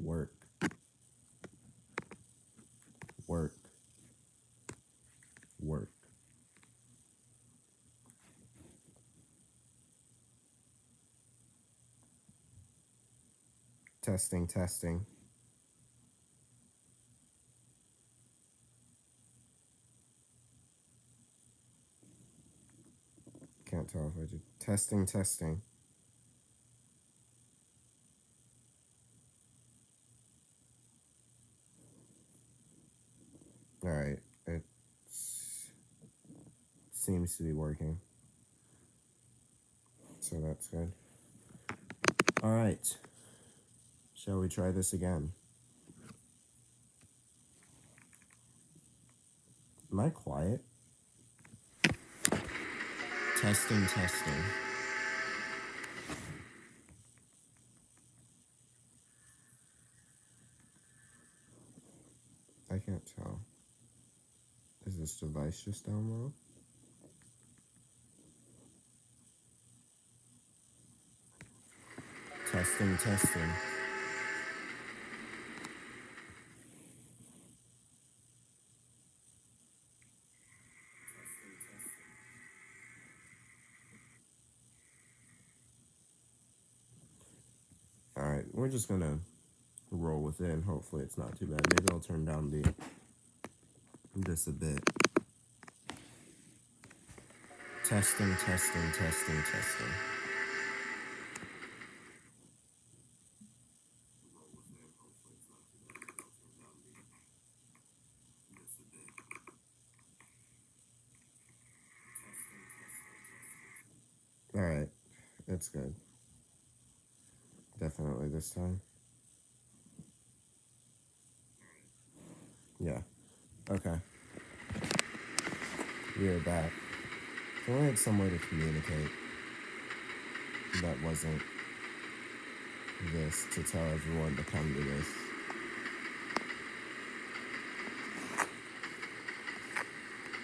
Work. Work. Work. Testing, testing. Can't tell if I did. Testing, testing. Alright, it seems to be working. So that's good. Alright, shall we try this again? Am I quiet? Testing, testing. I can't tell. Is this device just down low? Testing, testing. Alright, we're just gonna roll with it and hopefully it's not too bad. Maybe I'll turn down this a bit. Testing, testing, testing, testing. Alright, that's good. Definitely this time. Yeah. Okay. We are back. If only had some way to communicate that wasn't this, to tell everyone to come to this.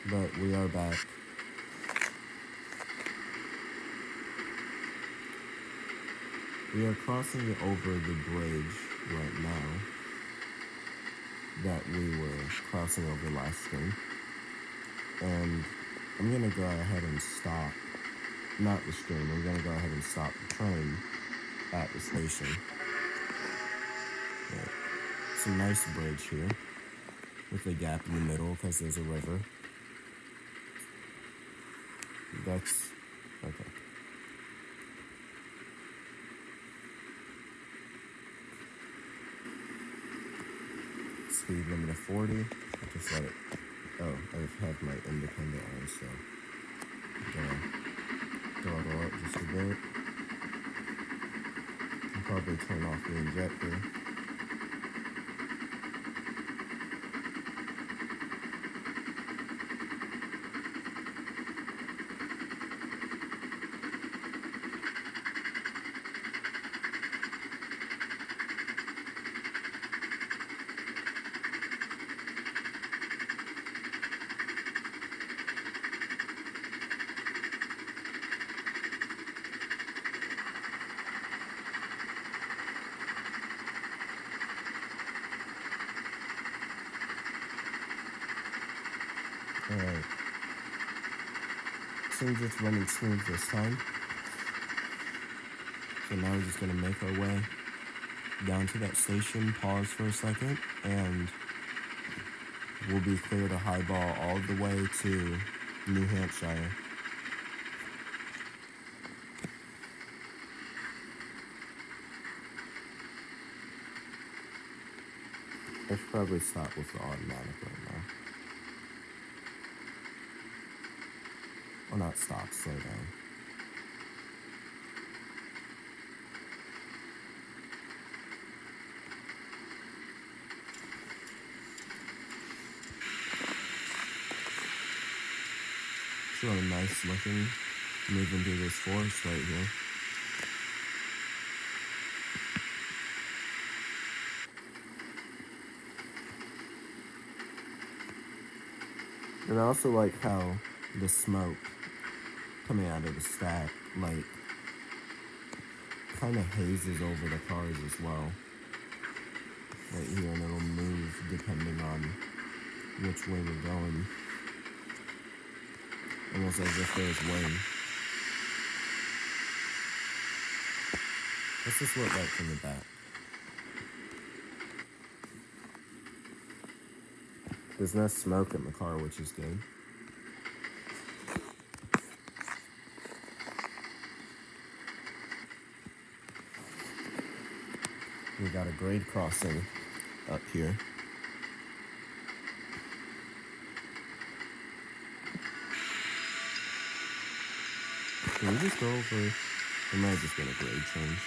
But we are back. We are crossing over the bridge right now that we were crossing over last stream. And I'm gonna go ahead and stop, not the stream, I'm gonna go ahead and stop the train at the station. Yeah. It's a nice bridge here with a gap in the middle because there's a river. That's okay. Speed limit of 40. Just let it. Oh, I have my independent on, so I'm gonna throttle up just a bit. I'll probably turn off the injector. Alright. Seems it's running smooth this time. So now we're just gonna make our way down to that station, pause for a second, and we'll be clear to highball all the way to New Hampshire. I should probably stop with the automatic right now. Or not stop, slow down. It's really nice looking, moving through this forest right here. And I also like how the smoke coming out of the stack, like, kind of hazes over the cars as well. right here, and it'll move depending on which way we're going. Almost as if there's wind. What's this look like from the back? There's no smoke in the car, which is good. We got a grade crossing up here. Can we just go over? It might have just been a grade change.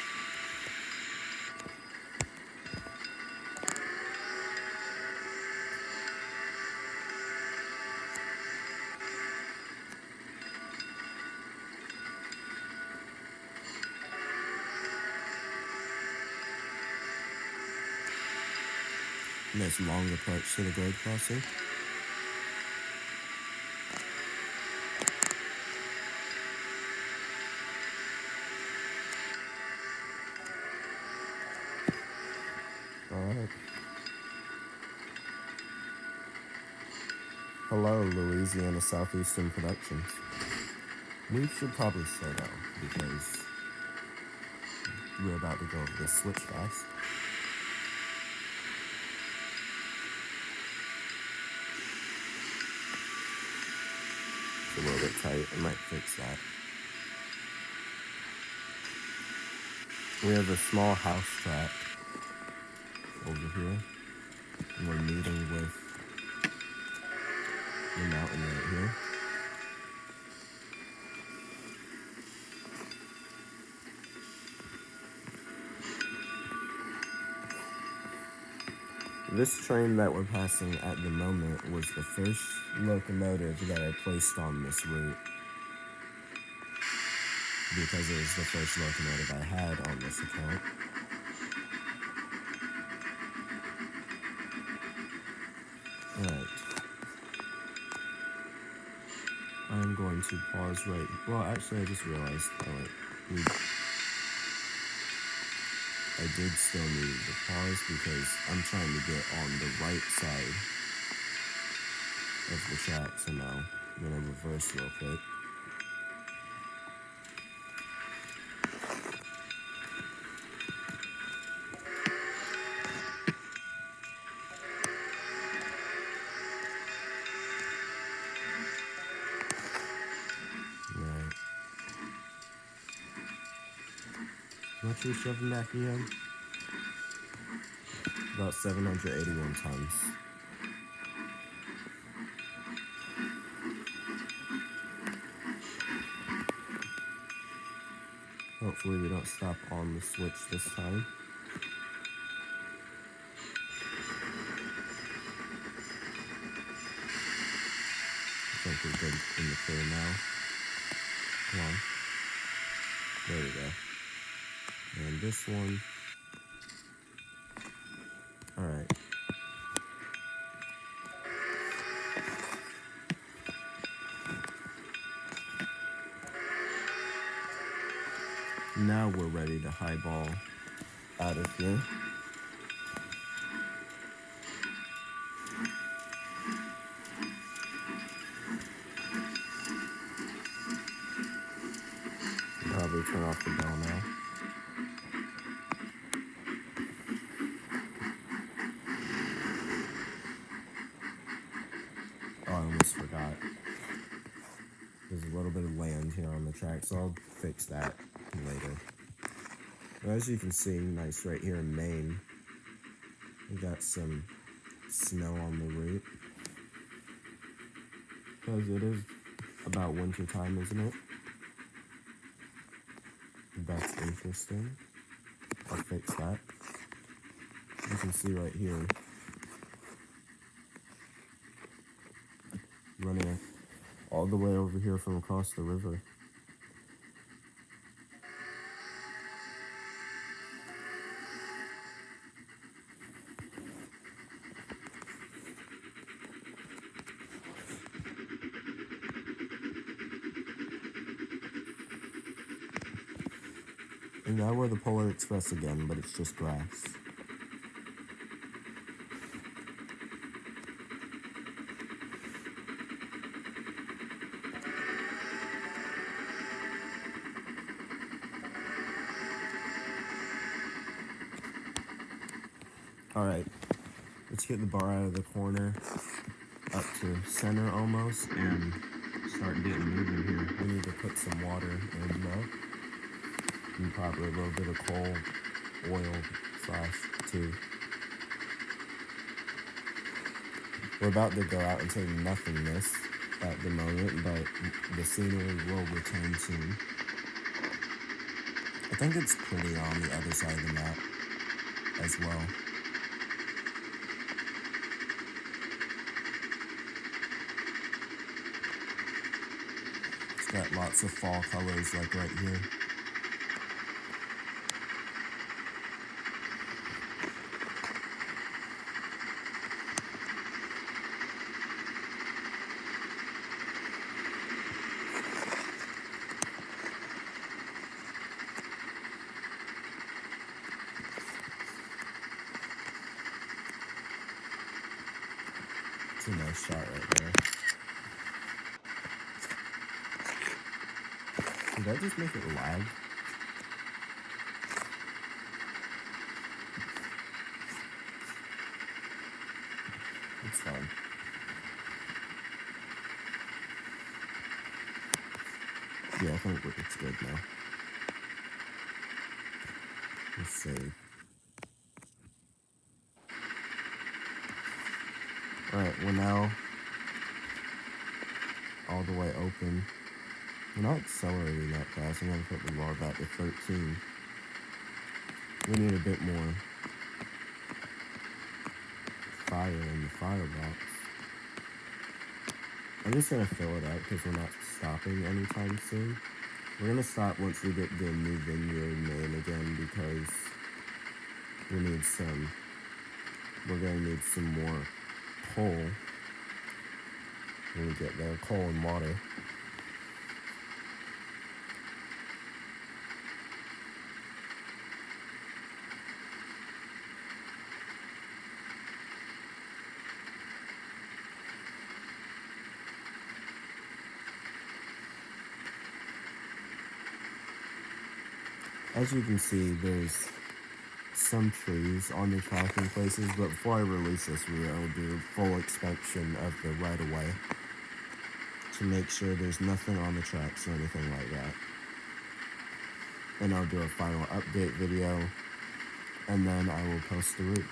Nice long approach to the grade crossing. Alright. Hello, Louisiana Southeastern Productions. We should probably slow down because we're about to go over this switch fast. It's a little bit tight. I might fix that. We have a small house track over here, and we're meeting with the mountain right here. This train that we're passing at the moment was the first locomotive that I placed on this route because it was the first locomotive I had on this account. Alright. I'm going to pause right... Well, actually, I just realized... I did still need to pause because I'm trying to get on the right side of the track, so now I'm going to reverse real quick. Right. What you shoving back again? About 781 tons. Hopefully we don't stop on the switch this time. I think we're good in the clear now. Come on. There we go. And this one. Alright. Now we're ready to highball out of here. Probably turn off the bell now. Oh, I almost forgot. There's a little bit of land here on the track, so I'll fix that later. But as you can see, nice right here in Maine. We got some snow on the route. Because it is about winter time, isn't it? That's interesting. I'll fix that. You can see right here, running all the way over here from across the river. And now we're the Polar Express again, but it's just grass. Alright, let's get the bar out of the corner, up to center almost, and start getting moving here. We need to put some water in that, and probably a little bit of coal, oil, /2. We're about to go out into nothingness at the moment, but the scenery will return soon. I think it's pretty on the other side of the map as well. It's got lots of fall colors like right here. It's a nice shot right there. Did that just make it lag? It's fine. Yeah, I think it's good now. Let's see. Alright, we're now all the way open. We're not accelerating that fast. I'm going to put the bar back to 13. We need a bit more fire in the firebox. I'm just going to fill it up because we're not stopping anytime soon. We're going to stop once we get the new vineyard Maine again because we're going to need some more coal when we get there. Coal and water. As you can see, there's some trees on the tracking places, but before I release this video, I'll do a full inspection of the right-of-way to make sure there's nothing on the tracks or anything like that. And I'll do a final update video, and then I will post the route.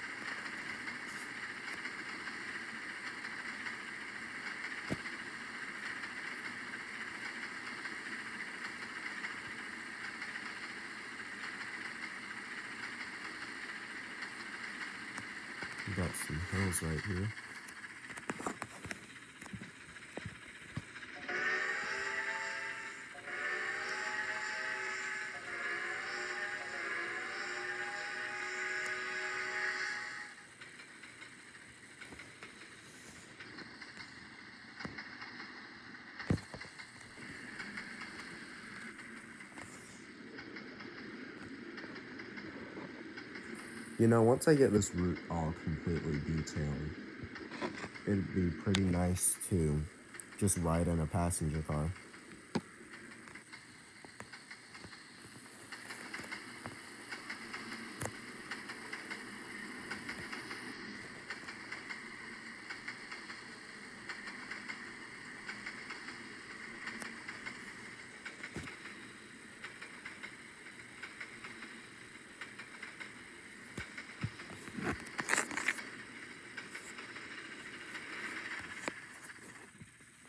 Got some hills right here. You know, once I get this route all completely detailed, it'd be pretty nice to just ride in a passenger car.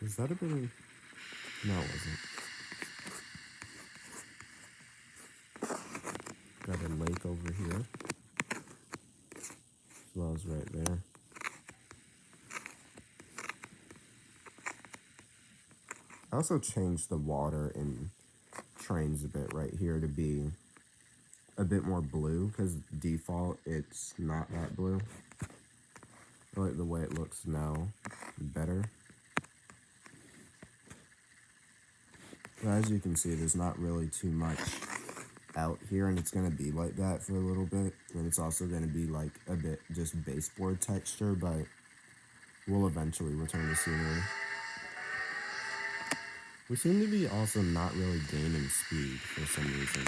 Was that a bit of... No, it wasn't. Got a lake over here, as well as right there. I also changed the water in trains a bit right here to be a bit more blue, because default it's not that blue. I like the way it looks now better. But as you can see, there's not really too much out here, and it's going to be like that for a little bit. And it's also going to be like a bit just baseboard texture, but we'll eventually return to scenery. We seem to be also not really gaining speed for some reason.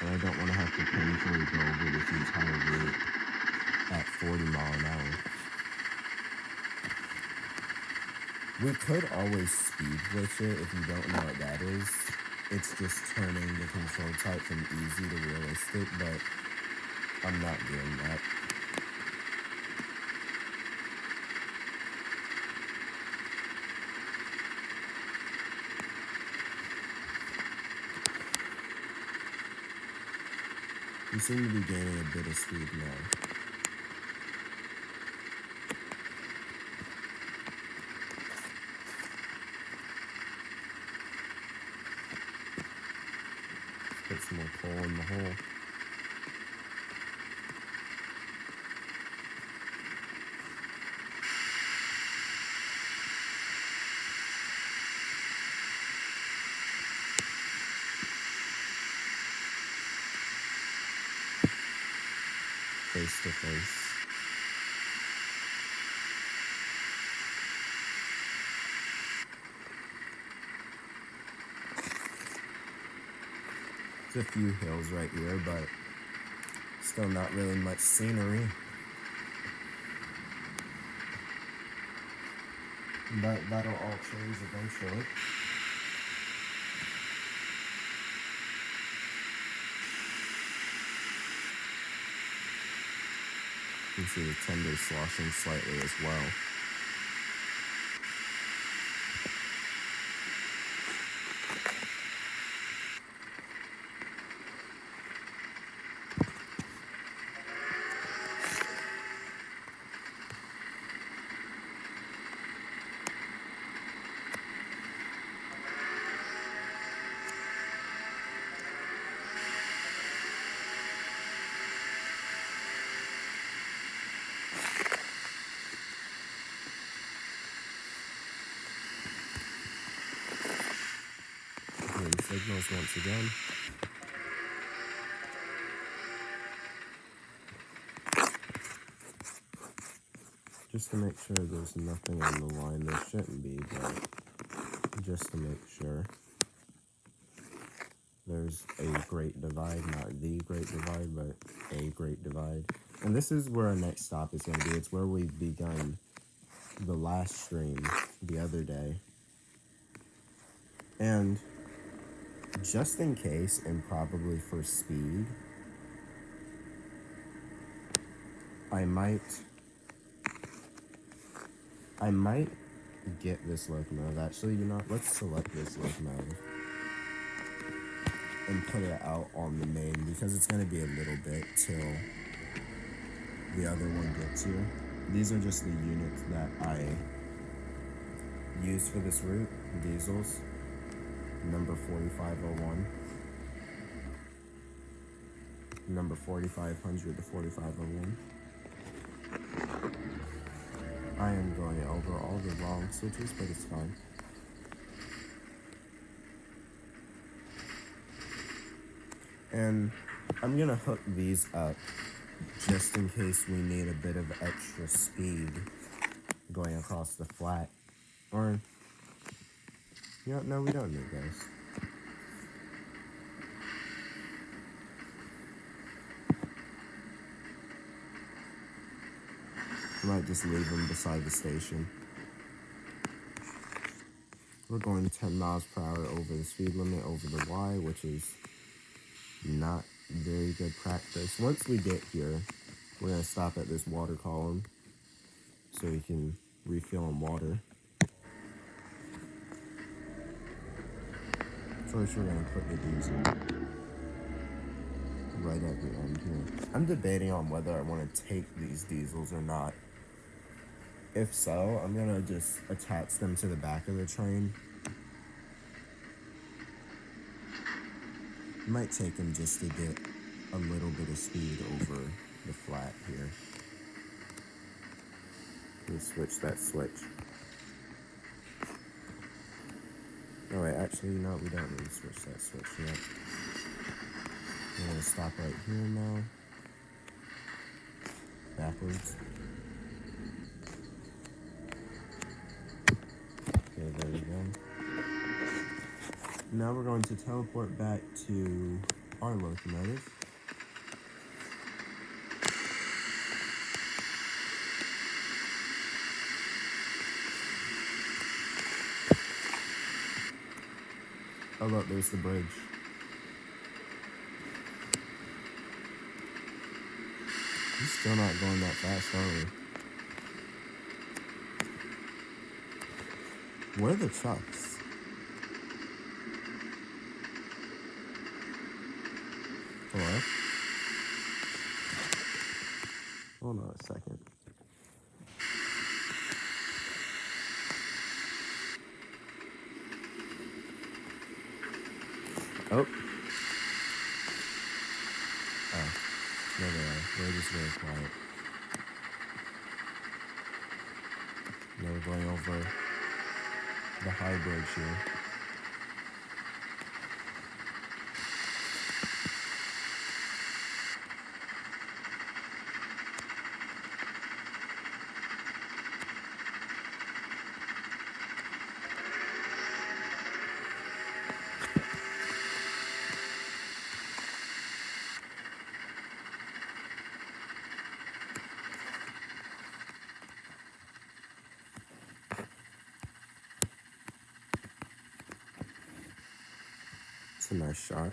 And I don't want to have to painfully go over this entire We could always speed glitch it if you don't know what that is. It's just turning the control type from easy to realistic, but I'm not doing that. We seem to be gaining a bit of speed now. Put some more coal in the hole. Face to face. There's a few hills right here, but still not really much scenery. But that'll all change eventually. You can see the tender sloshing slightly as well. Green signals once again. Just to make sure there's nothing on the line. There shouldn't be, but just to make sure. There's a great divide, not the great divide, but a great divide. And this is where our next stop is going to be. It's where we've begun the last stream the other day. And just in case, and probably for speed, I might get this locomotive. Actually, you know, let's select this locomotive and put it out on the Maine, because it's going to be a little bit till the other one gets here. These are just the units that I use for this route, diesels, number 4501, number 4500 to 4501. I am going over all the wrong switches, but it's fine. And I'm gonna hook these up just in case we need a bit of extra speed going across the flat. Or, you know, no, we don't need those. I might just leave them beside the station. We're going 10 miles per hour over the speed limit over the Y, which is not very good practice. Once we get here, we're going to stop at this water column so we can refill on water. First, we're going to put the diesel right at the end here. I'm debating on whether I want to take these diesels or not. If so, I'm going to just attach them to the back of the train. Might take them just to get a little bit of speed over the flat here. Let me switch that switch. Oh wait, actually, no, we don't need to switch that switch yet. I'm going to stop right here now. Backwards. Okay, there we go. Now we're going to teleport back to our locomotive. Oh look, there's the bridge. He's still not going that fast, are we? Where are the trucks? Hello? Hold on a second. Oh. Oh. There they are. They're just very quiet. Now we're going over the high bridge here. It's a nice shot.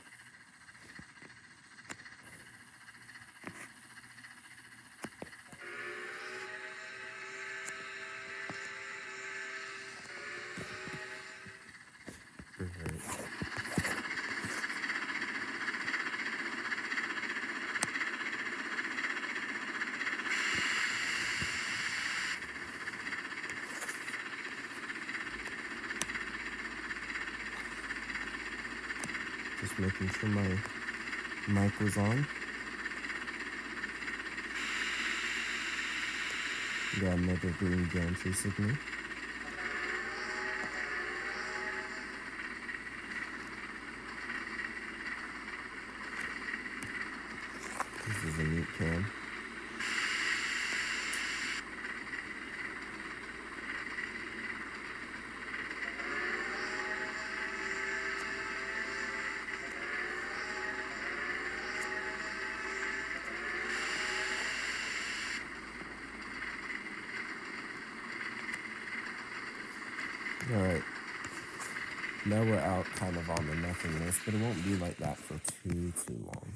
Perfect. Just making sure my mic was on. Got another green gantry signal. This is a neat can. Alright, now we're out kind of on the nothingness, but it won't be like that for too long.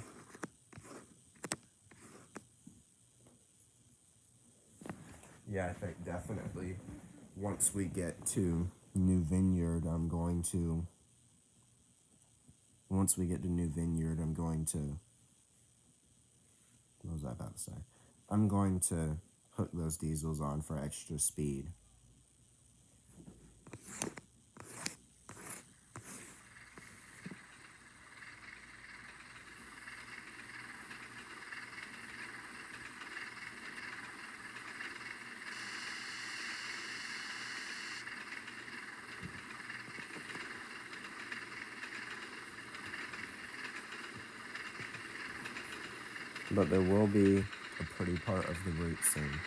Yeah, I think definitely once we get to New Vineyard, once we get to New Vineyard, what was I about to say? I'm going to hook those diesels on for extra speed. But there will be a pretty part of the route soon.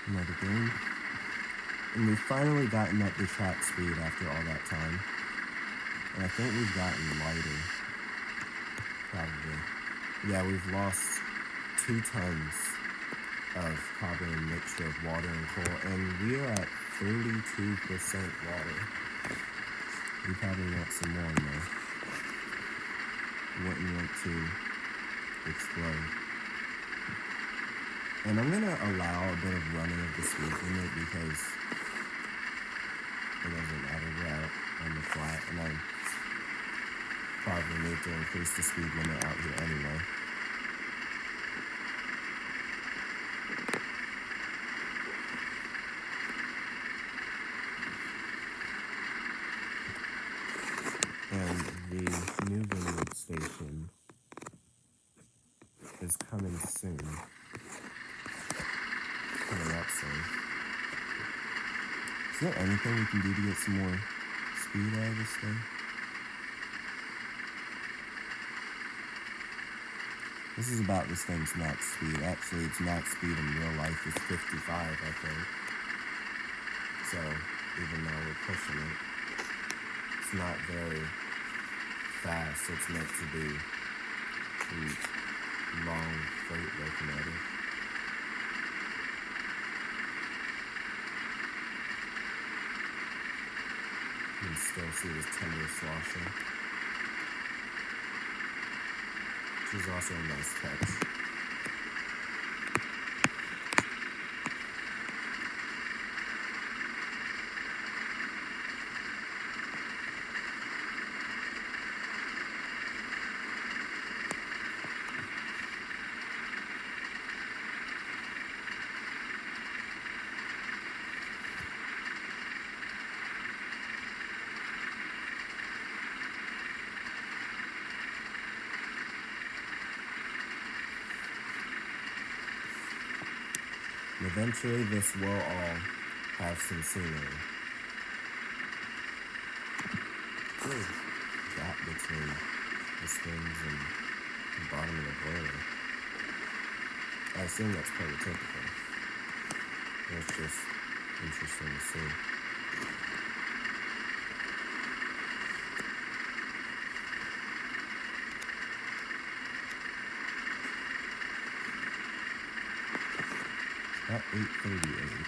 Another game. And we've finally gotten up to track speed after all that time. And I think we've gotten lighter. Probably. Yeah, we've lost 2 tons of carbon mixture of water and coal, and we are at 32% water. We probably want some more in there. Wouldn't want to explode. And I'm going to allow a bit of running of the speed limit because it doesn't matter, we're out on the flat, and I probably need to increase the speed limit out here anyway. And the New Vineyard station is coming soon. coming up soon. Is there anything we can do to get some more speed out of this thing? This is about this thing's max speed. Actually, its max speed in real life is 55, I think. So, even though we're pushing it, it's not very fast. It's meant to be a long freight locomotive. You can still see this tender sloshing, which is also a nice touch. Eventually, this will all have some scenery. Good gap between the springs and the bottom of the boiler. I assume that's prototypical. It's just interesting to see. About 8:38.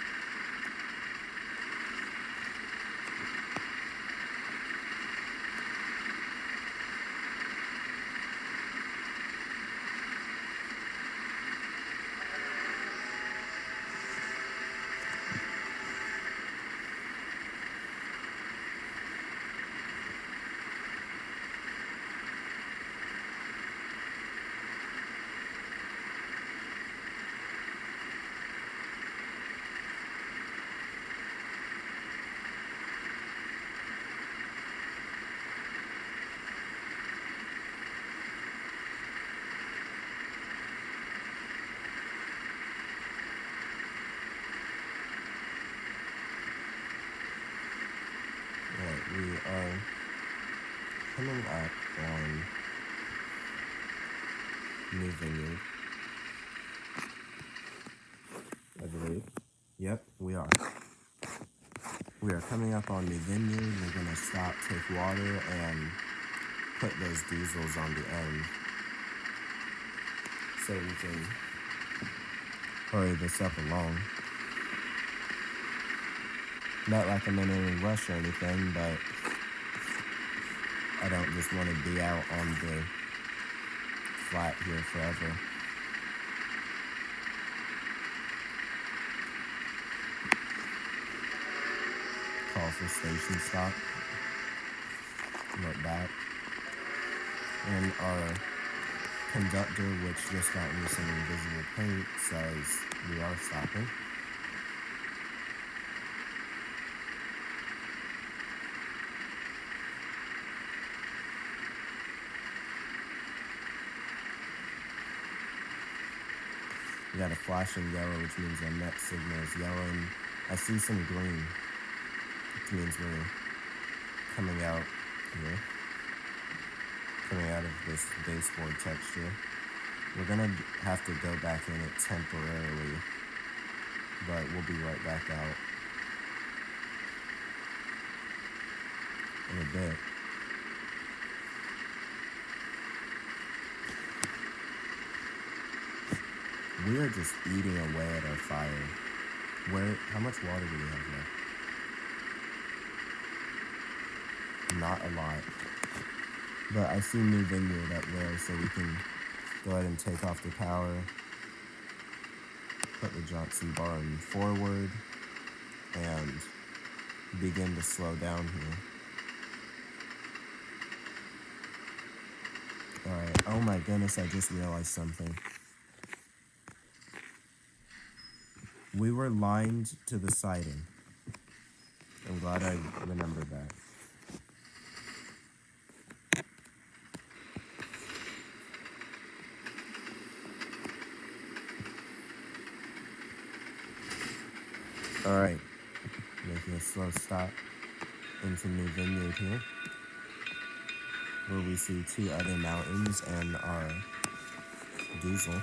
We are coming up on New Vineyard, I believe. Yep, we are. We are coming up on New Vineyard. We're going to stop, take water, and put those diesels on the end so we can hurry this up along. Not like I'm in any rush or anything, but I don't just want to be out on the flat here forever. Call for station stop. Look back. And our conductor, which just got me some invisible paint, says we are stopping. We got a flashing yellow, which means our next signal is yellow, and I see some green, which means we're coming out here, coming out of this baseboard texture. We're gonna have to go back in it temporarily, but we'll be right back out in a bit. We are just eating away at our fire. How much water do we have left? Not a lot. But I see New Vineyard up there, so we can go ahead and take off the power, put the Johnson bar in forward, and begin to slow down here. Alright, oh my goodness, I just realized something. We were lined to the siding. I'm glad I remembered that. into New Vineyard here, where we see 2 other mountains and our diesel.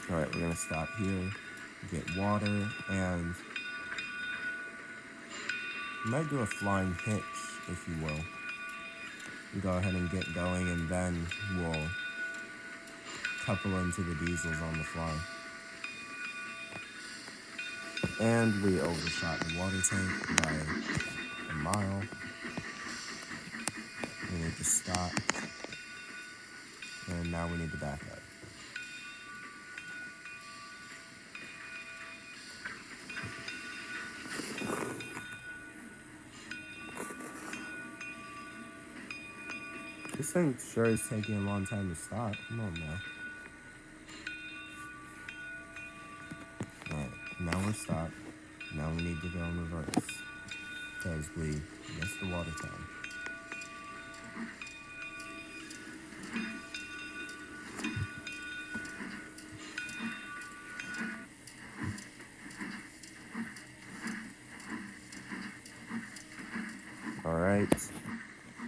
Alright, we're gonna stop here, get water, and we might do a flying hitch, if you will. We go ahead and get going, and then we'll couple into the diesels on the fly. And we overshot the water tank by a mile. We need to stop, and now we need to back up. This thing sure is taking a long time to stop. Come on now. Alright, now we're stopped. Now we need to go in reverse, because we missed the water tank. Alright,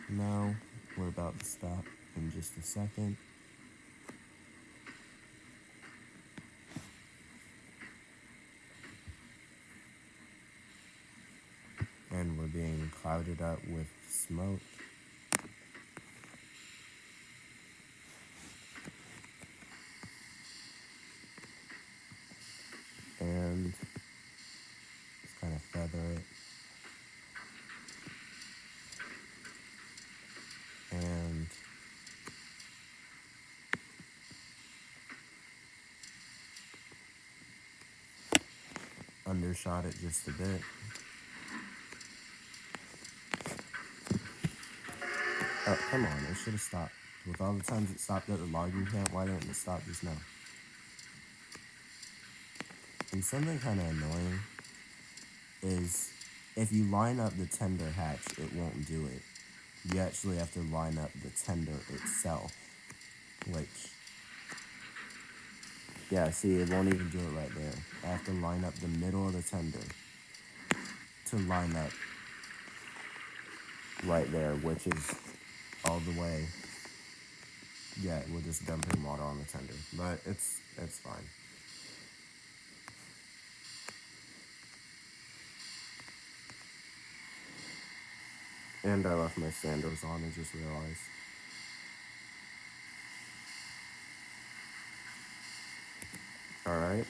now we're about to stop in just a second. And we're being clouded up with smoke. And just kind of feather it. And undershot it just a bit. Oh, come on, it should have stopped. With all the times it stopped at the logging camp, why didn't it stop just now? And something kind of annoying is if you line up the tender hatch, it won't do it. You actually have to line up the tender itself, which, yeah, see, it won't even do it right there. I have to line up the middle of the tender to line up right there, which is all the way. Yeah, we're just dumping water on the tender, but it's fine. And I left my sandals on, I just realized. Alright.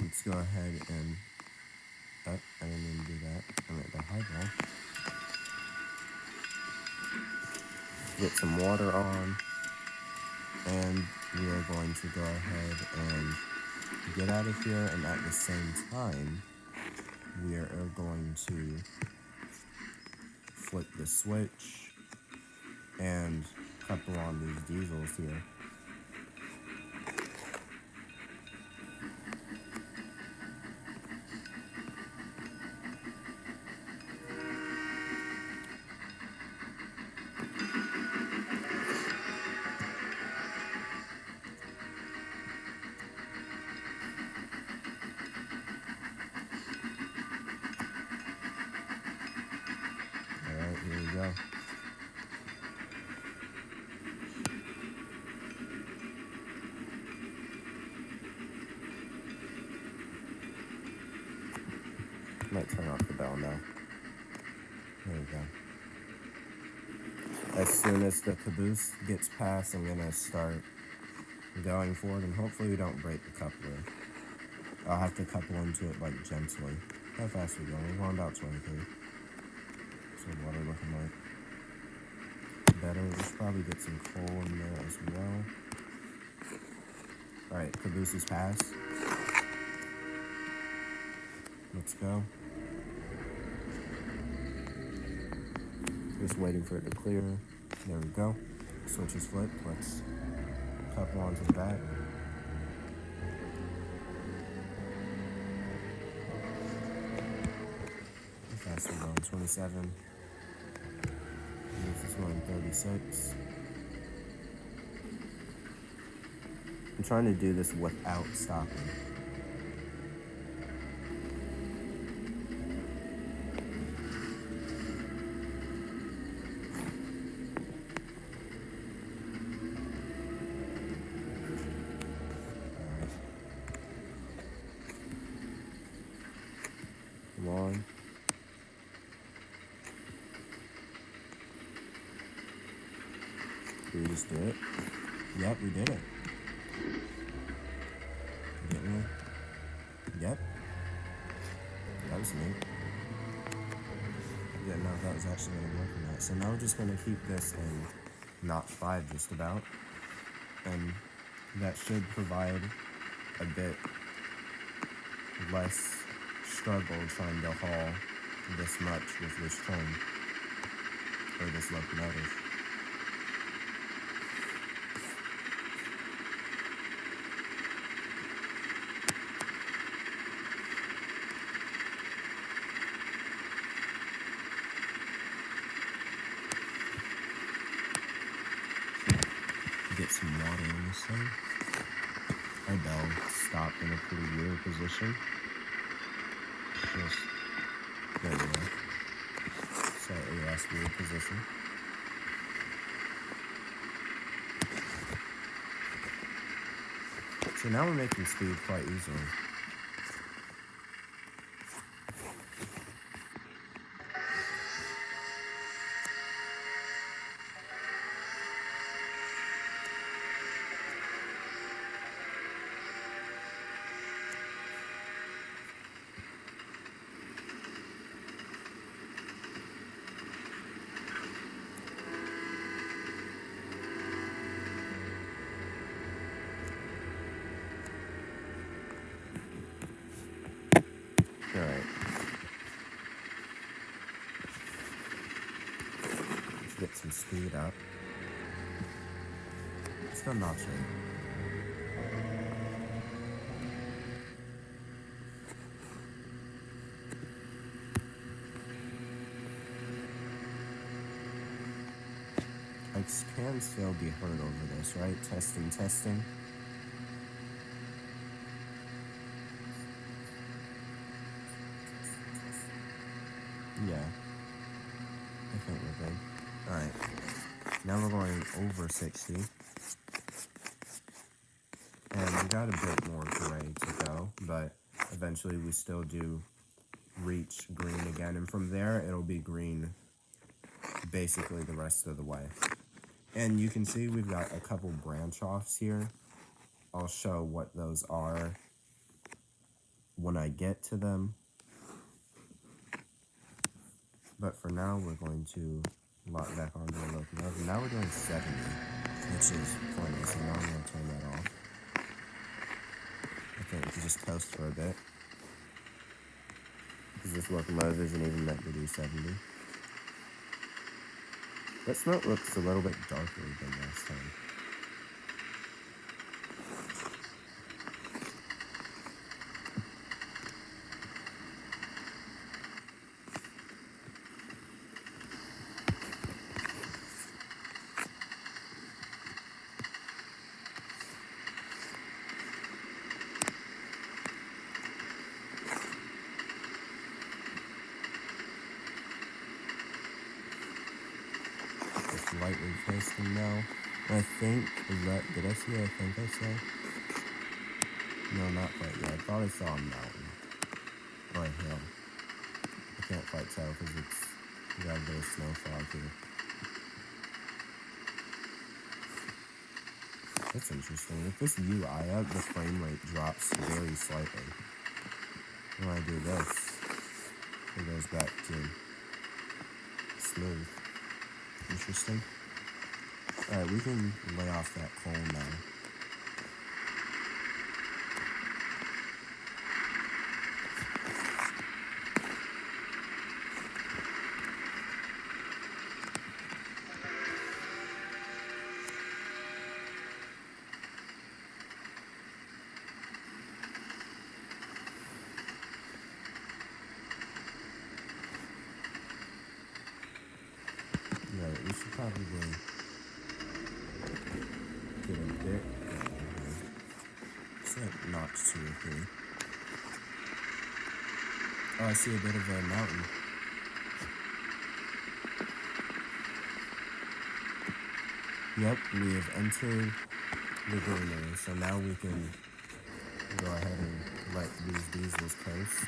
Let's go ahead and... Oh, I didn't even do that. I'm at the highball. Get some water on. And we are going to go ahead and get out of here, and at the same time, we are going to flip the switch and couple on these diesels here. Alright, here we go. Might turn off the bell now. There we go. As soon as the caboose gets past, I'm gonna start going forward, and hopefully we don't break the coupler. I'll have to couple into it, like, gently. How fast are we going? We're going about 23. So water looking like better. We should probably get some coal in there as well. Alright, caboose is passed. Let's go. Just waiting for it to clear. There we go. Switch is flipped. Let's couple onto the back. fast we're going? 27. This is going 36. I'm trying to do this without stopping. Come on. Did we just do it? Yep, we did it. Didn't we? Yep. That was neat. Didn't know if that was actually going to work or not. So now we're just going to keep this in knot 5 just about. And that should provide a bit less struggle trying to haul this much with this train, or this locomotive. Get some water in this thing. Our bell stopped in a pretty weird position. Just, there we go. Slightly less weird position. So now we're making speed quite easily. Alright. Let's get some speed up. Let's go notch it. I can still be heard over this, right? Testing, testing. Yeah. I think we're good. Alright. Now we're going over 60. And we got a bit more gray to go, but eventually we still do reach green again. And from there, it'll be green basically the rest of the way. And you can see we've got a couple branch offs here. I'll show what those are when I get to them. But for now, we're going to lock back onto the locomotive. Now we're doing 70, which is pointless, so now I'm going to turn that off. I think we can just coast for a bit, because this locomotive isn't even meant to do 70. That smoke looks a little bit darker than last time. Lightly coasting now. I think, did I see what I think I saw? No, not quite yet. I thought I saw a mountain. Or a hill. I can't quite tell because we got a bit of snow fog here. That's interesting. With this UI up, the frame rate drops very slightly. When I do this, it goes back to smooth. Interesting. Alright, we can lay off that coal now. probably get a bit down here. It's like notch 2 or 3. Oh, I see a bit of a mountain. Yep, we have entered the greenery, so now we can go ahead and let these diesels coast.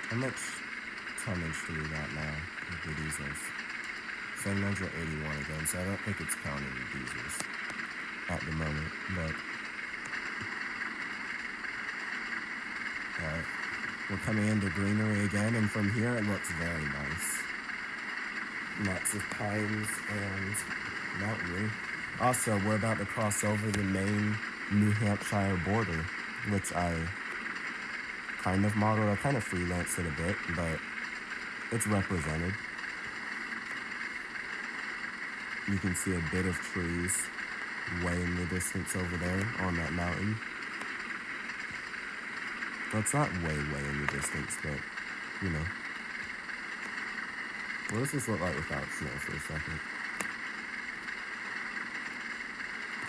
How much tonnage do we got now with the diesels? 781 again, so I don't think it's counting the diesels at the moment, but alright. We're coming into greenery again, and from here it looks very nice. Lots of pines and mountainry. Also, we're about to cross over the Maine, New Hampshire border, which I kind of modeled. I kind of freelanced it a bit, but it's represented. You can see a bit of trees way in the distance over there on that mountain. Well, it's not way in the distance, but, you know. What does this look like without snow for a second?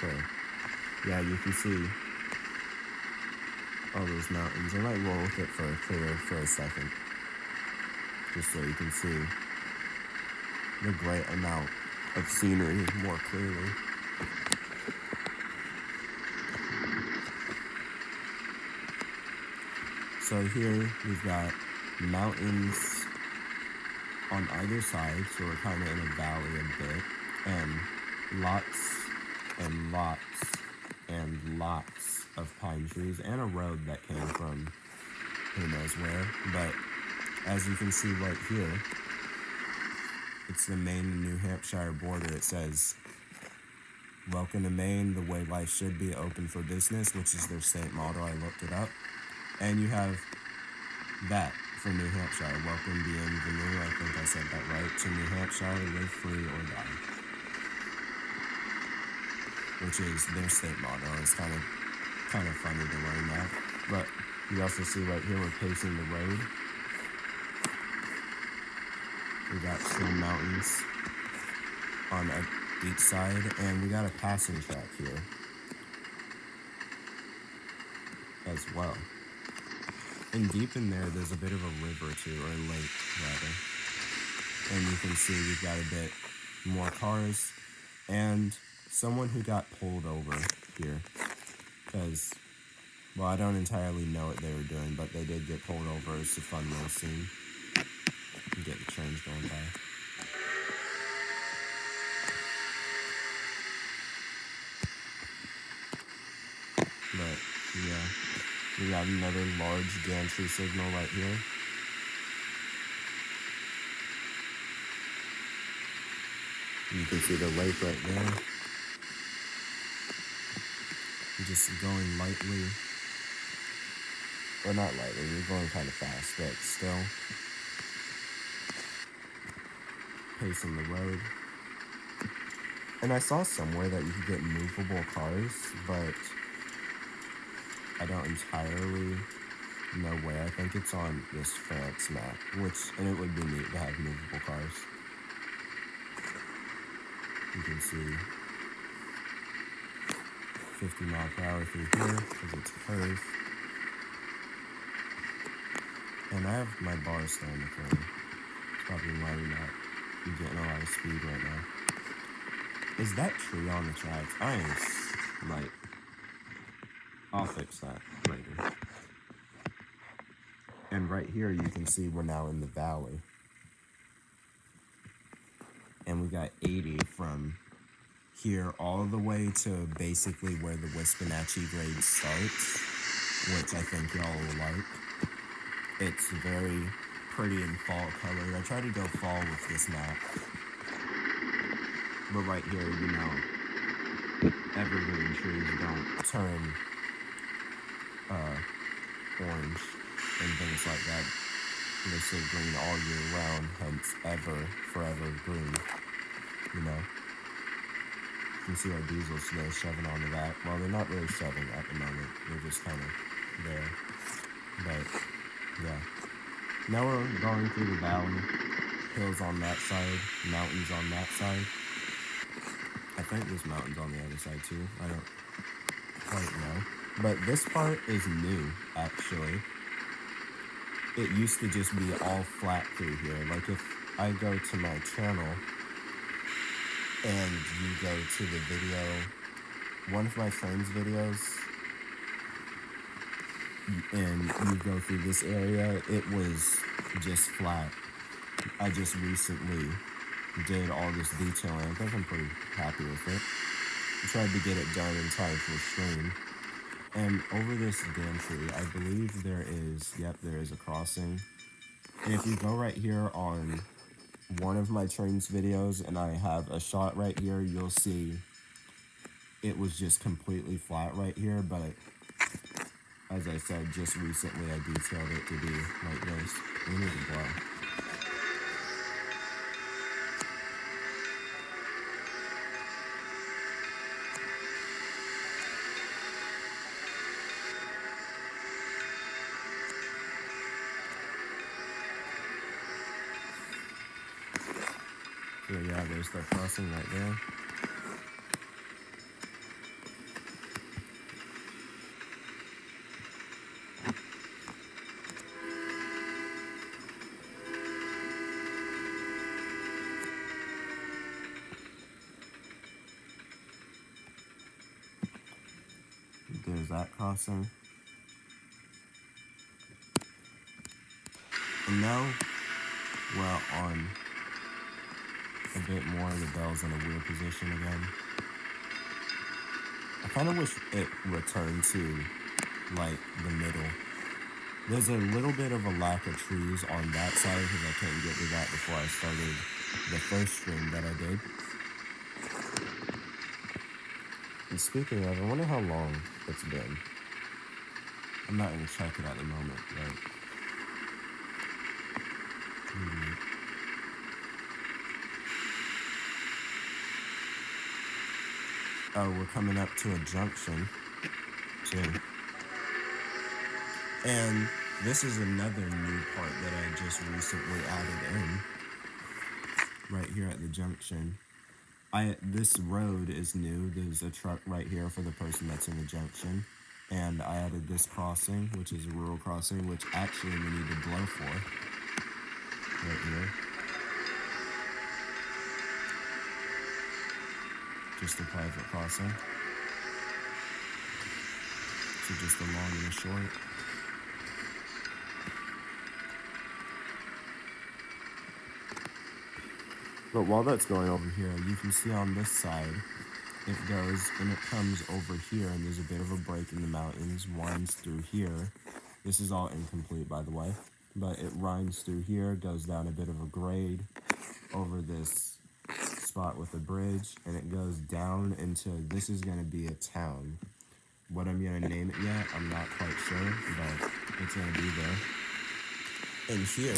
Okay. Yeah, you can see all those mountains. I might roll with it for a second, just so you can see the great amount of scenery more clearly. So here we've got mountains on either side, so we're kind of in a valley a bit, and lots and lots and lots of pine trees, and a road that came from who knows where. But as you can see right here, it's the Maine and New Hampshire border. It says, "Welcome to Maine, the way life should be, open for business," which is their state motto. I looked it up. And you have that for New Hampshire. "Welcome, bienvenue," I think I said that right, "to New Hampshire, live free or die," which is their state motto. It's kind of funny to learn that. But you also see right here, we're pacing the road. We got some mountains on each side, and we got a passing track here as well. And deep in there, there's a bit of a river too, or a lake rather. And you can see we've got a bit more cars and someone who got pulled over here. Because, well, I don't entirely know what they were doing, but they did get pulled over. It's a fun little scene. You get the trains going by. But, yeah. We got another large gantry signal right here. You can see the lake right there. Just going lightly. Or not lightly, we're going kind of fast, but still. Pacing the road. And I saw somewhere that you could get movable cars, but I don't entirely know where. I think it's on this France map, and it would be neat to have movable cars. You can see 50 mph through here, because it's a curve. And I have my bar still in the corner. It's probably why you're not getting a lot of speed right now. Is that tree on the tracks? I am, like, I'll fix that later. And right here you can see we're now in the valley. And we got 80 from here all the way to basically where the Wispanatche grade starts, which I think y'all will like. It's very pretty in fall color. I try to go fall with this map. But right here, you know, evergreen trees don't turn orange and things like that. They stay green all year round, hence forever green, you know. You can see our diesels today shoving onto that. Well, they're not really shoving at the moment. They're just kind of there. But, yeah. Now we're going through the valley. Hills on that side, mountains on that side. I think this mountain's on the other side too. I don't quite know. But this part is new, actually. It used to just be all flat through here. Like if I go to my channel and you go to the video, one of my friends' videos, and you go through this area, it was just flat. I just recently did all this detailing. I think I'm pretty happy with it. I tried to get it done in time for stream. And over this damn tree, I believe there is, yep, there is a crossing. And if you go right here on one of my trains videos and I have a shot right here, you'll see it was just completely flat right here, but as I said, just recently I detailed it to be like this. We need to blow. So yeah, there's the crossing right there. There's that crossing. And now we're on a bit more. The bell's in a weird position again. I kind of wish it returned to like the middle. There's a little bit of a lack of trees on that side because I couldn't get to that before I started the first stream that I did. And speaking of, I wonder how long it's been. I'm not going to check it at the moment, right? Oh, we're coming up to a junction, too. And this is another new part that I just recently added in. Right here at the junction. This road is new. There's a truck right here for the person that's in the junction. And I added this crossing, which is a rural crossing, which actually we need to blow for. Right here. Just a private crossing. So just a long and a short. But while that's going over here, you can see on this side, it goes and it comes over here, and there's a bit of a break in the mountains, winds through here. This is all incomplete, by the way, but it winds through here, goes down a bit of a grade over this spot with a bridge, and it goes down into, this is going to be a town. What I'm going to name it yet, I'm not quite sure, but it's going to be there. And here,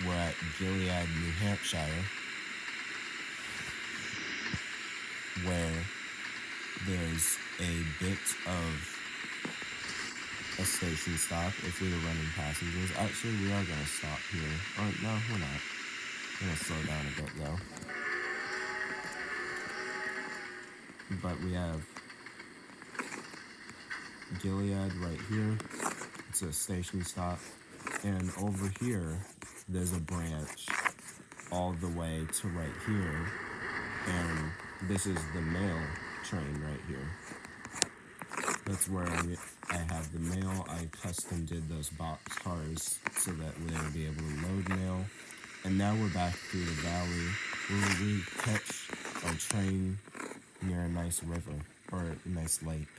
we're at Gilead, New Hampshire, where there's a bit of a station stop if we were running passengers. Actually, we are going to stop here. Oh, no, we're not. We're going to slow down a bit, though. But we have Gilead right here. It's a station stop. And over here, there's a branch all the way to right here. And this is the mail train right here. That's where I have the mail. I custom did those box cars so that they would be able to load mail. And now we're back through the valley where we catch our train near a nice river or a nice lake.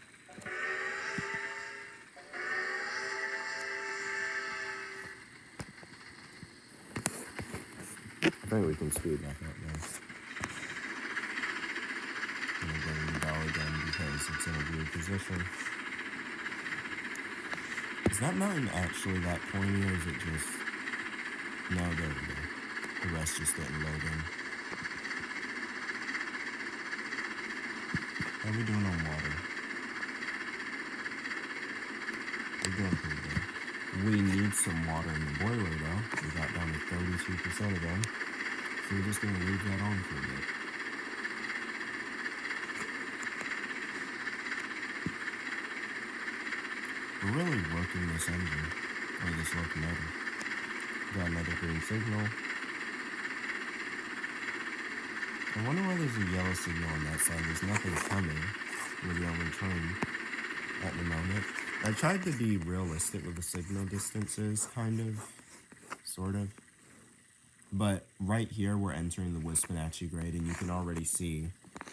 I think we can speed back up now. I'm gonna go in the valley again because it's in a weird position. Is that mountain actually that pointy, or is it just... No, there we go. The rest just didn't load in. How are we doing on water? We're doing pretty good. We need some water in the boiler though. We got down to 32% again. So we're just gonna leave that on for a bit. We're really working this engine, or this locomotive. Got another green signal. I wonder why there's a yellow signal on that side. There's nothing coming. We're the only train at the moment. I tried to be realistic with the signal distances, kind of, sort of. But right here, we're entering the Wispanatche grade, and you can already see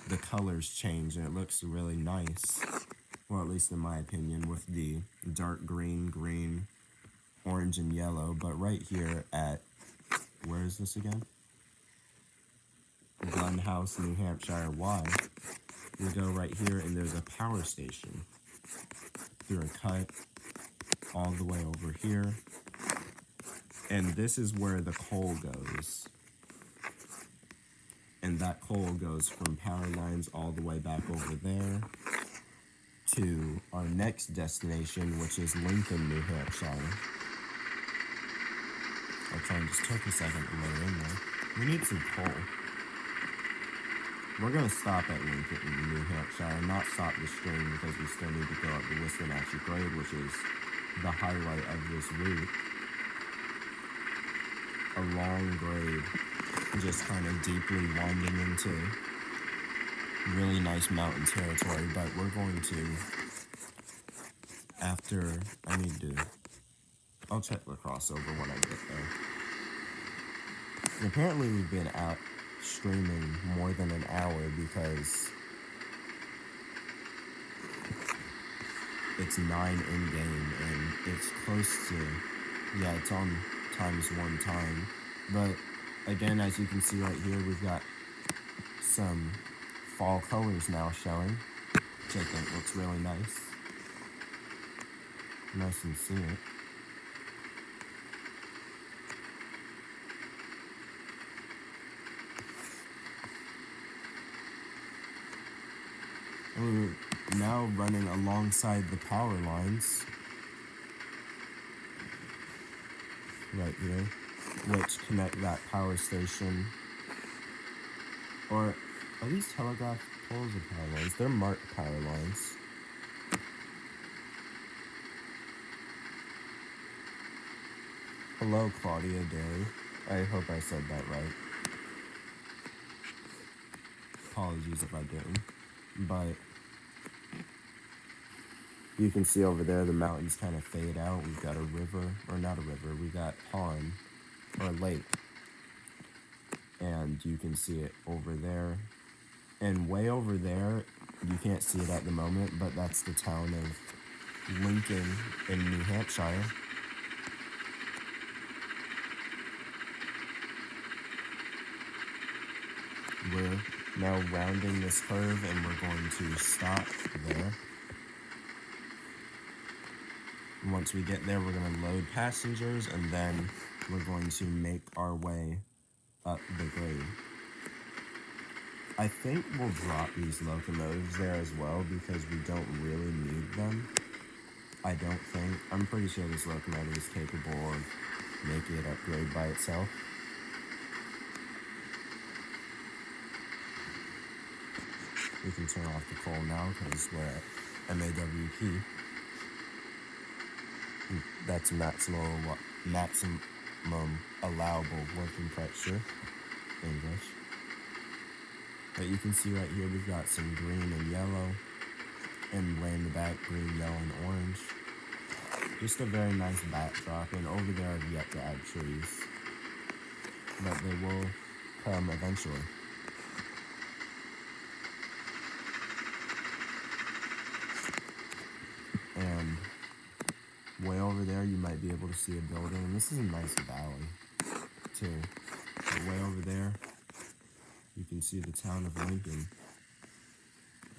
the colors change, and it looks really nice. Well, at least in my opinion, with the dark green, green, orange, and yellow. But right here at, where is this again? Glen House, New Hampshire Y. We go right here, and there's a power station through a cut all the way over here. And this is where the coal goes. And that coal goes from power lines all the way back over there to our next destination, which is Lincoln, New Hampshire. Our train just took a second to load in there. We need some coal. We're going to stop at Lincoln, New Hampshire, and not stop the stream because we still need to go up the Wispanatche grade, which is the highlight of this route. A long grade, just kind of deeply winding into really nice mountain territory, but we're going to, after, I'll check the crossover when I get there. And apparently we've been out streaming more than an hour because it's 9 in-game and it's close to, yeah, it's on ×1 time. But again, as you can see right here, we've got some fall colors now showing, which I think looks really nice. Nice and scenic. And we're now running alongside the power lines right here, which connect that power station, or are these telegraph poles or power lines? They're marked power lines. Hello, Claudia Dairy. I hope I said that right. Apologies if I didn't. But you can see over there the mountains kind of fade out. We've got a river, or not a river, we got pond, or lake. And you can see it over there. And way over there, you can't see it at the moment, but that's the town of Lincoln in New Hampshire. We're now rounding this curve and we're going to stop there. Once we get there, we're going to load passengers and then we're going to make our way up the grade. I think we'll drop these locomotives there as well because we don't really need them. I don't think. I'm pretty sure this locomotive is capable of making it upgrade by itself. We can turn off the coal now because we're at MAWP. That's maximum allowable working pressure, English. But you can see right here we've got some green and yellow, and way in the back green, yellow, and orange. Just a very nice backdrop, and over there I've yet to add trees, but they will come eventually. And way over there you might be able to see a building, and this is a nice valley too. But way over there you can see the town of Lincoln.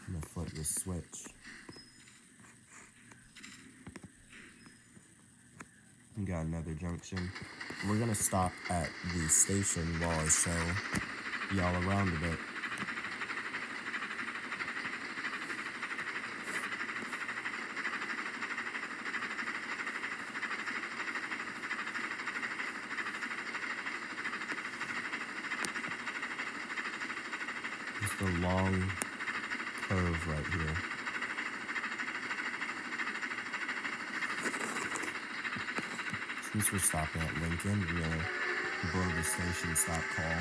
I'm gonna flip this switch. We got another junction. We're gonna stop at the station while I show y'all around a bit. Just a long curve right here. Since we're stopping at Lincoln, we're gonna blow the station stop call.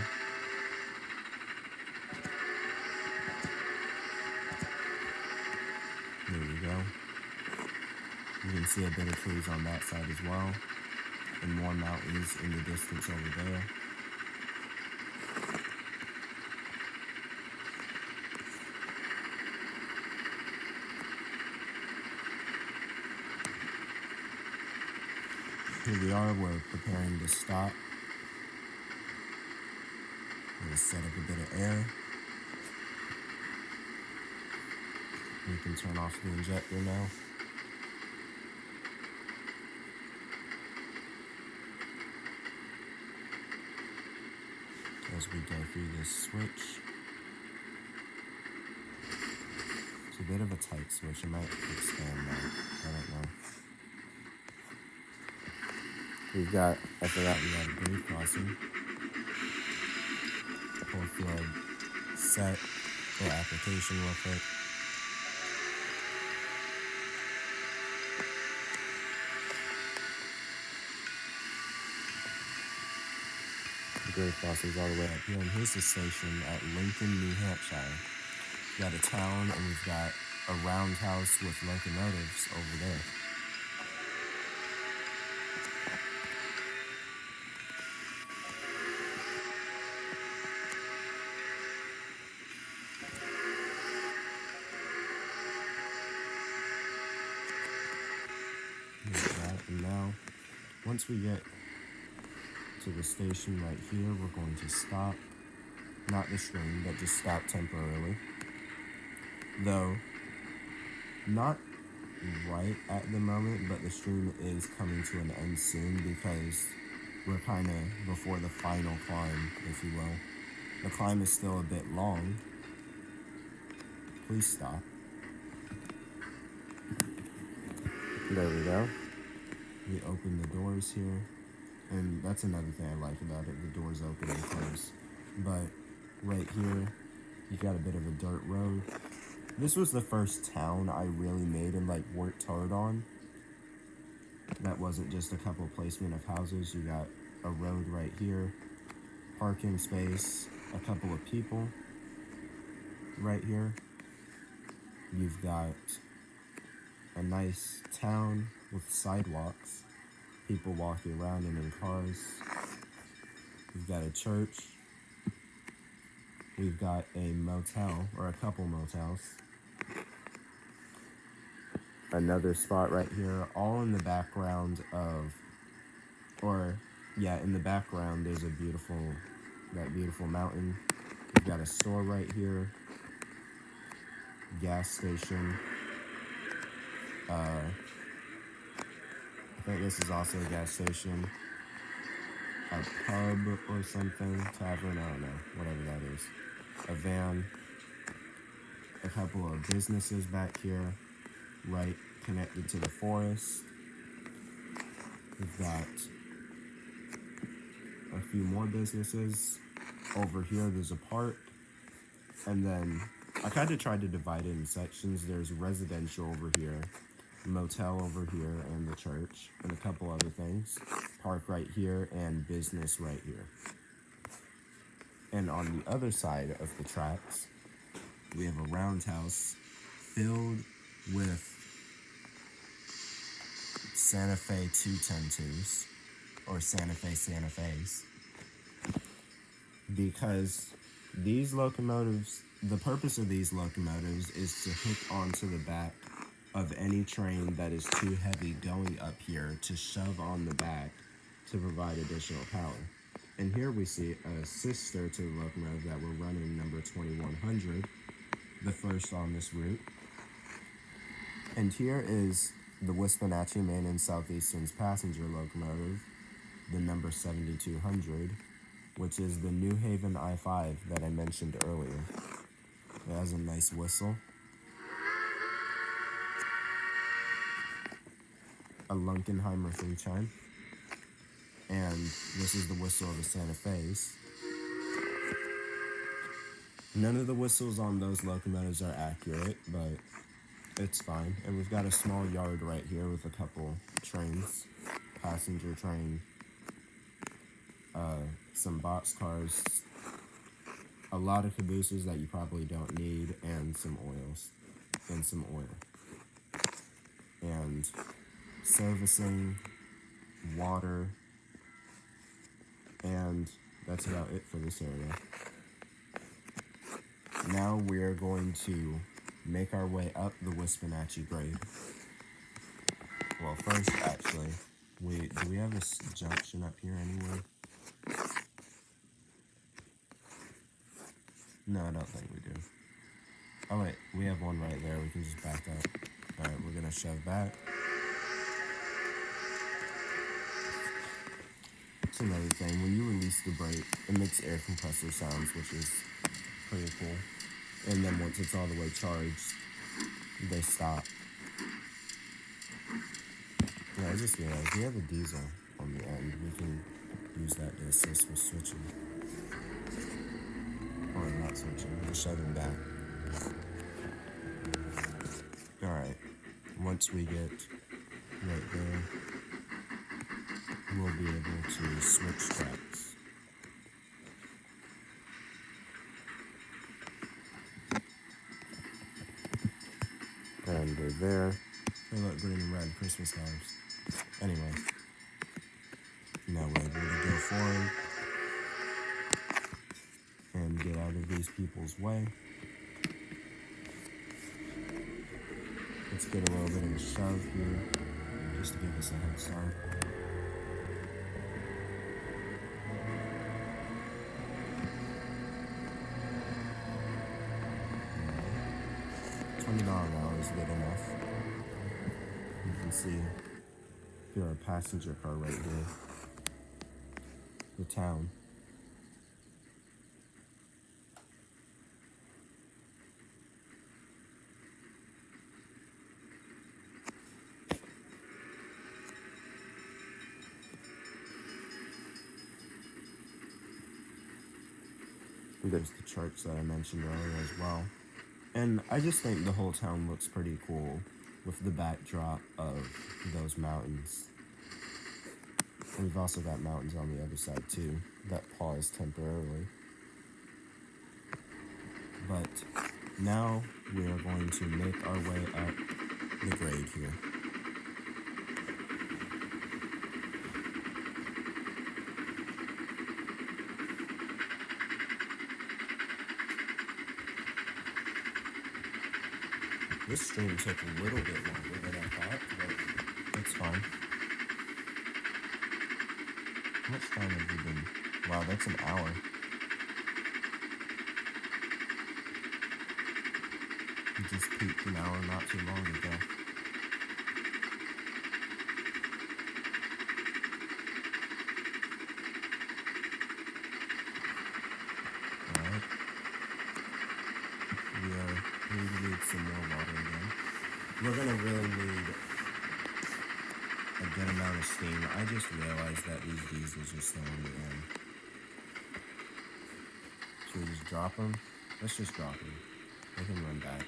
There we go. You can see a bit of trees on that side as well, and more mountains in the distance over there. Here we are, we're preparing to stop. I'm going to set up a bit of air. We can turn off the injector now. As we go through this switch. It's a bit of a tight switch. It might expand now. I don't know. We've got, I forgot we got a grade crossing. Full flood set or application real quick. The grade crossing's all the way up here, and here's the station at Lincoln, New Hampshire. We've got a town, and we've got a roundhouse with locomotives over there. And now, once we get to the station right here, we're going to stop. Not the stream, but just stop temporarily. Though, not right at the moment, but the stream is coming to an end soon because we're kind of before the final climb, if you will. The climb is still a bit long. Please stop. There we go. We open the doors here, and that's another thing I like about it, the doors open and close. But right here, you got a bit of a dirt road. This was the first town I really made and like worked hard on. That wasn't just a couple placement of houses. You got a road right here, parking space, a couple of people right here. You've got a nice town with sidewalks, people walking around and in cars. We've got a church. We've got a motel, or a couple motels. Another spot right here, all in the background of, in the background there's that beautiful mountain. We've got a store right here, gas station. I think this is also a gas station, a pub or something, tavern, I don't know, whatever that is. A van, a couple of businesses back here, right connected to the forest. We've got a few more businesses. Over here there's a park, and then I kind of tried to divide it in sections. There's residential over here, motel over here, and the church, and a couple other things. Park right here, and business right here. And on the other side of the tracks, we have a roundhouse filled with Santa Fe 210-2s, or Santa Fe's, because these locomotives, the purpose of these locomotives is to hook onto the back of any train that is too heavy going up here to shove on the back to provide additional power. And here we see a sister to the locomotive that we're running, number 2100, the first on this route. And here is the Wispanatche, Maine and Southeastern's passenger locomotive, the number 7200, which is the New Haven I-5 that I mentioned earlier. It has a nice whistle. A Lunkenheimer 3 chime. And this is the whistle of the Santa Fe's. None of the whistles on those locomotives are accurate, but it's fine. And we've got a small yard right here with a couple trains passenger train, some boxcars, a lot of cabooses that you probably don't need, and some oil. And servicing, water, and that's about it for this area. Now we're going to make our way up the Wispanatche grade. Well, first, actually, do we have a junction up here anywhere? No, I don't think we do. Oh wait, we have one right there. We can just back up. Alright, we're gonna shove back. That's another thing. When you release the brake, it makes air compressor sounds, which is pretty cool. And then once it's all the way charged, they stop. Yeah, I just realized we have a diesel on the end. We can use that to assist with switching. Or not switching, just shoving back. Alright, once we get right there, we'll be able to switch tracks. And we're there. They look green and red, Christmas colors. Anyway, now we're able to go forward and get out of these people's way. Let's get a little bit of a shove here, just to give us a head start. $20 an hour is good enough. You can see here a passenger car right here. The town. There's the church that I mentioned earlier as well. And I just think the whole town looks pretty cool with the backdrop of those mountains. And we've also got mountains on the other side too that pause temporarily. But now we are going to make our way up the grade here. This stream took a little bit longer than I thought, but it's fine. How much time have we been? Wow, that's an hour. We just peaked an hour not too long ago. Alright. We need some more water again. We're gonna really need a good amount of steam. I just realized that these diesels are still on the end. Should we just drop them? Let's just drop them. They can run back.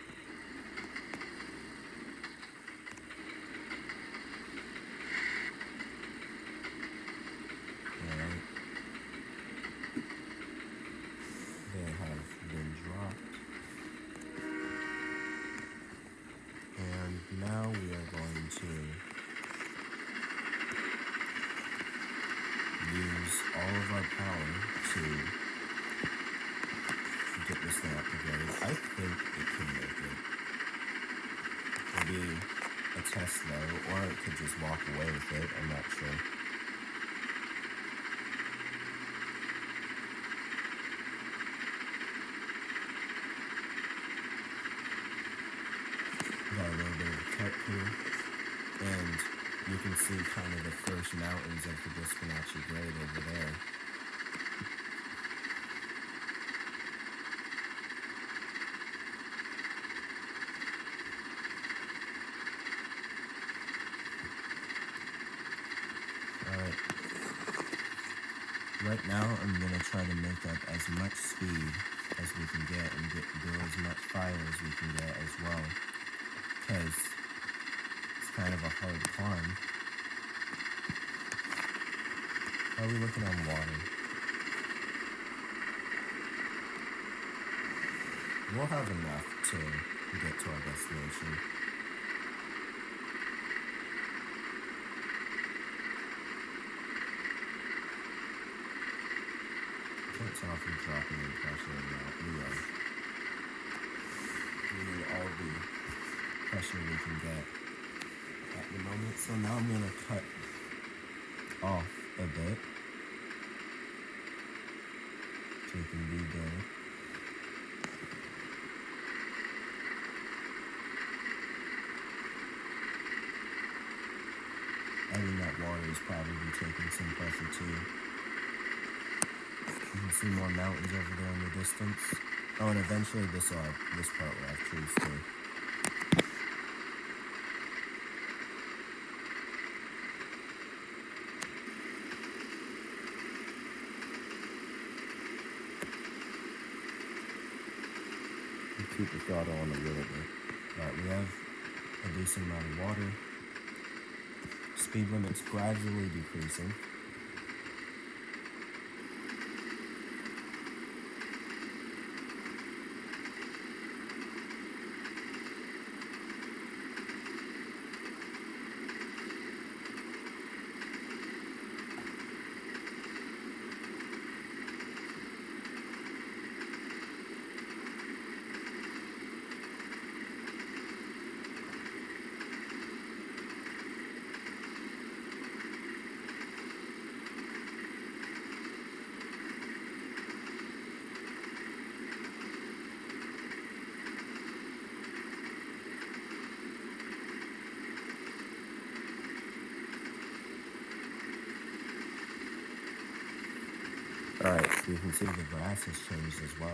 Alright. They have been dropped. And now we are going to use all of our power to get this thing up to grade. I think it can make it. Maybe a test though, or it could just walk away with it, I'm not sure. Got a little bit of a cut here, and you can see kind of the first mountains of the Wispanatche grade over there. Alright. Right now I'm going to try to make up as much speed as we can get and do as much fire as we can get as well. Because it's kind of a hard climb. How are we looking on water? We'll have enough to get to our destination. Can't tell if we're dropping in pressure or not. We are. We need all the pressure we can get at the moment. So now I'm gonna cut off a bit so we can read there. I think that water is probably taking some pressure too. You can see more mountains over there in the distance. Oh, and eventually this part will have trees too. Keep the throttle on a little bit. Alright, we have a decent amount of water. Speed limit's gradually decreasing. Alright, so you can see the grass has changed as well.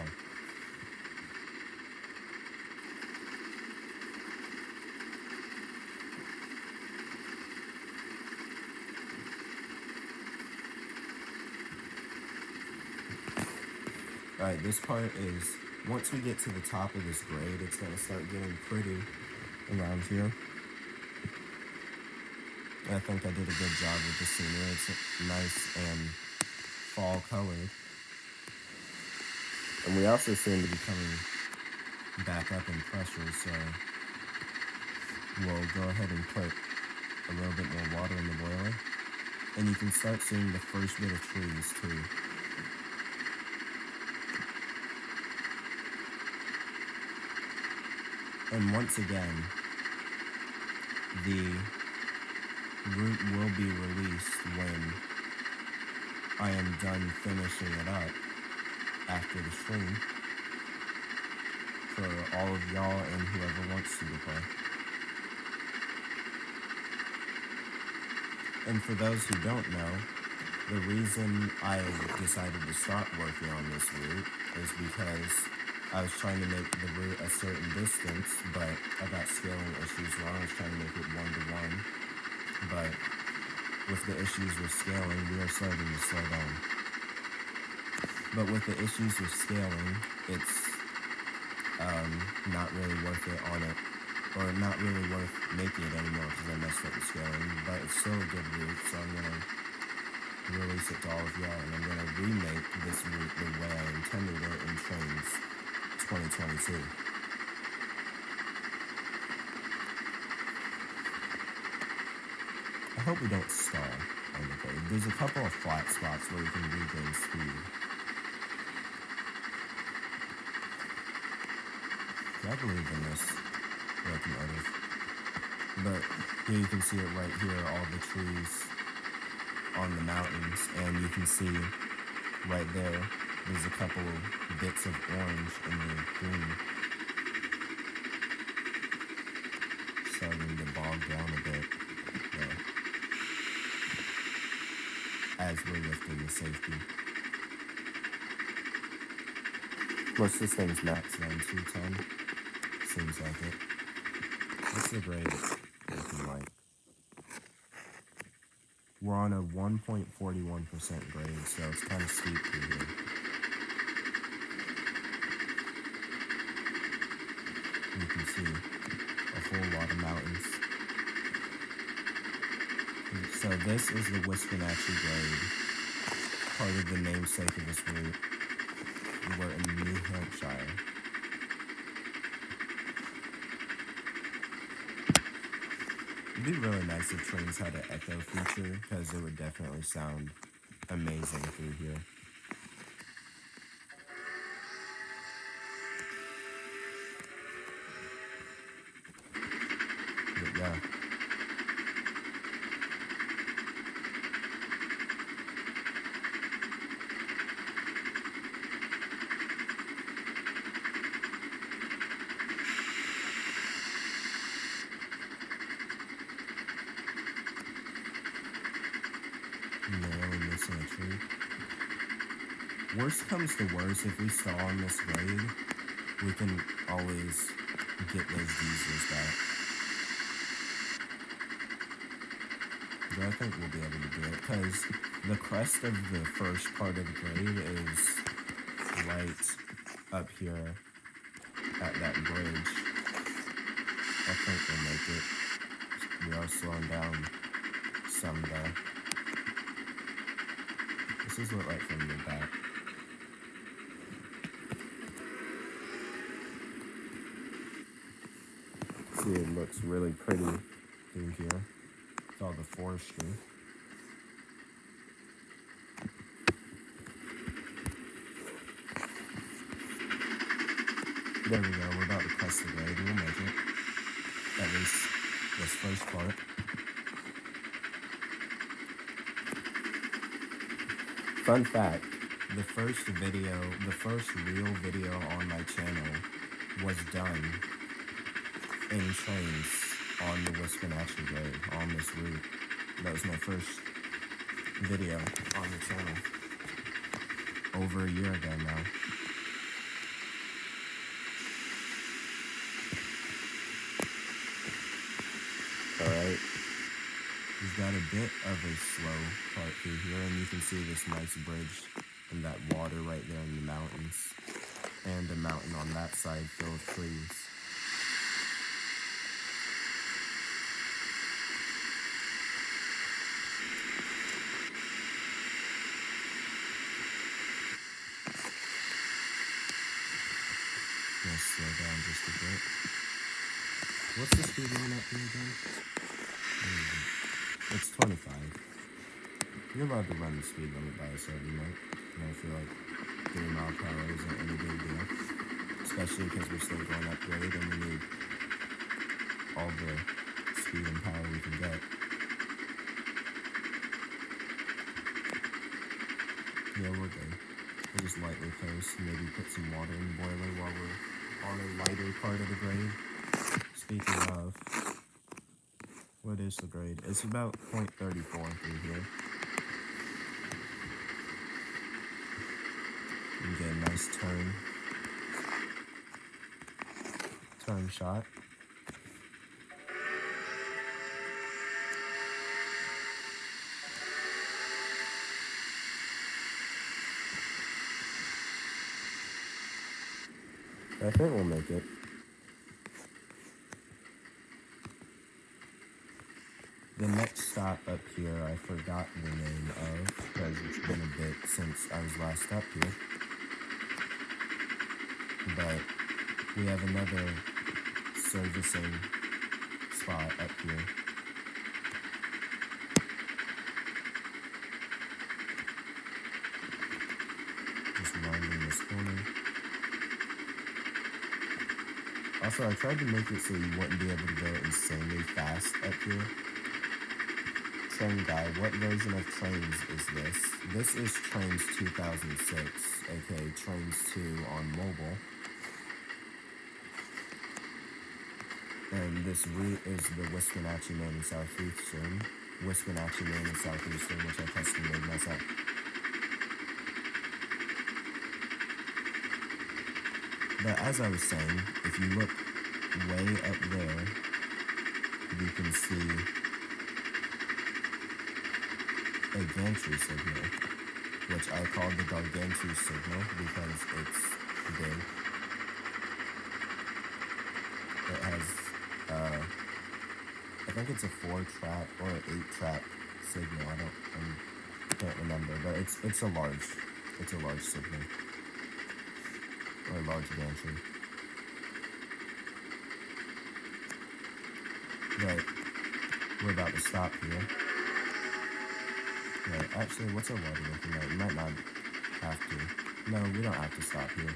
Alright, this part is, once we get to the top of this grade, it's going to start getting pretty around here. I think I did a good job with the scenery. It's nice and fall colored. And we also seem to be coming back up in pressure, so we'll go ahead and put a little bit more water in the boiler. And you can start seeing the first bit of trees too. And once again, the root will be released when I am done finishing it up after the stream for all of y'all and whoever wants to play. And for those who don't know, the reason I decided to start working on this route is because I was trying to make the route a certain distance, but I got scaling issues wrong. I was trying to make it 1-to-1, but with the issues with scaling, we are starting to slow down. But with the issues with scaling, it's not really worth it on it, or not really worth making it anymore because I messed up the scaling. But it's still a good route, so I'm gonna release it to all of y'all, and I'm gonna remake this route the way I intended it in Trains 2022. I hope we don't stall on the grade. There's a couple of flat spots where you can regain speed. I believe in this locomotive. But here you can see it right here, all the trees on the mountains, and you can see right there, there's a couple of bits of orange in the green starting to bog down a bit there as we're lifting the safety. Plus this thing's maxed on 210, seems like it. What's the grade looking like? We're on a 1.41% grade, so it's kind of steep through here. You can see a whole lot of mountains. So this is the Wispanatche grade part of the namesake of this route. We're in New Hampshire. It'd be really nice if trains had an echo feature, because it would definitely sound amazing through here. But yeah. Narrowly missing a tree. Worst comes to worst, if we stall on this grade, we can always get those diesels back. But I think we'll be able to do it, because the crest of the first part of the grade is right up here at that bridge. I think we'll make it. We are slowing down some though. This is what like from the back. See, it looks really pretty through here. It's all the forestry. There we go, we're about to crest the grade, we'll make it. At least this first part. Fun fact, the first real video on my channel was done in trains on the Wispanatche grade, on this route. That was my first video on the channel. Over a year ago now. Alright. We've got a bit of a slow part through here, and you can see this nice bridge and that water right there in the mountains. And a mountain on that side filled with trees. Let's slow down just a bit. What's the speed limit up here again? It's 25. You're allowed to run the speed limit by a certain note. And I feel like 3 mile per hour isn't any big deal. Especially because we're still going up grade and we need all the speed and power we can get. Yeah, we're good. We'll just lightly coast, maybe put some water in the boiler while we're on a lighter part of the grade. Speaking of, what is the grade? It's about 0.34 through here. You get a nice turn shot. I think we'll make it. The next stop up here, I forgot the name of, because it's been a bit since I was last up here. But we have another servicing spot up here. Just rounding this corner. Also, I tried to make it so you wouldn't be able to go insanely fast up here. Train guy, what version of Trains is this? This is Trains 2006, aka Trains 2 on mobile. And this route is the Wispanatche, Maine and Southeastern. Wispanatche, Maine and Southeastern, which I custom made myself. But as I was saying, if you look way up there, you can see a gantry signal, which I called the gargantua signal because it's big. It has, I think it's a 4-track or an 8-track signal. I'm Can't remember, but it's a large signal, or a large gantry. But we're about to stop here. Right, actually, what's our water looking like? We might not have to. No, we don't have to stop here.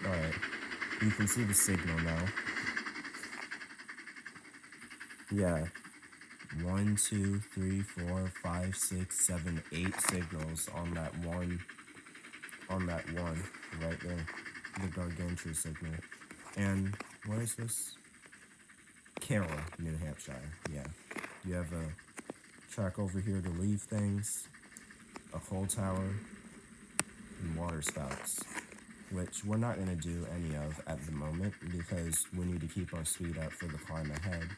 Alright, you can see the signal now. Yeah, 1, 2, 3, 4, 5, 6, 7, 8 signals on that one right there, the gargantuan signal. And what is this? Carroll, New Hampshire. Yeah, you have a track over here to leave things, a coal tower, and water spouts, which we're not going to do any of at the moment because we need to keep our speed up for the climb ahead.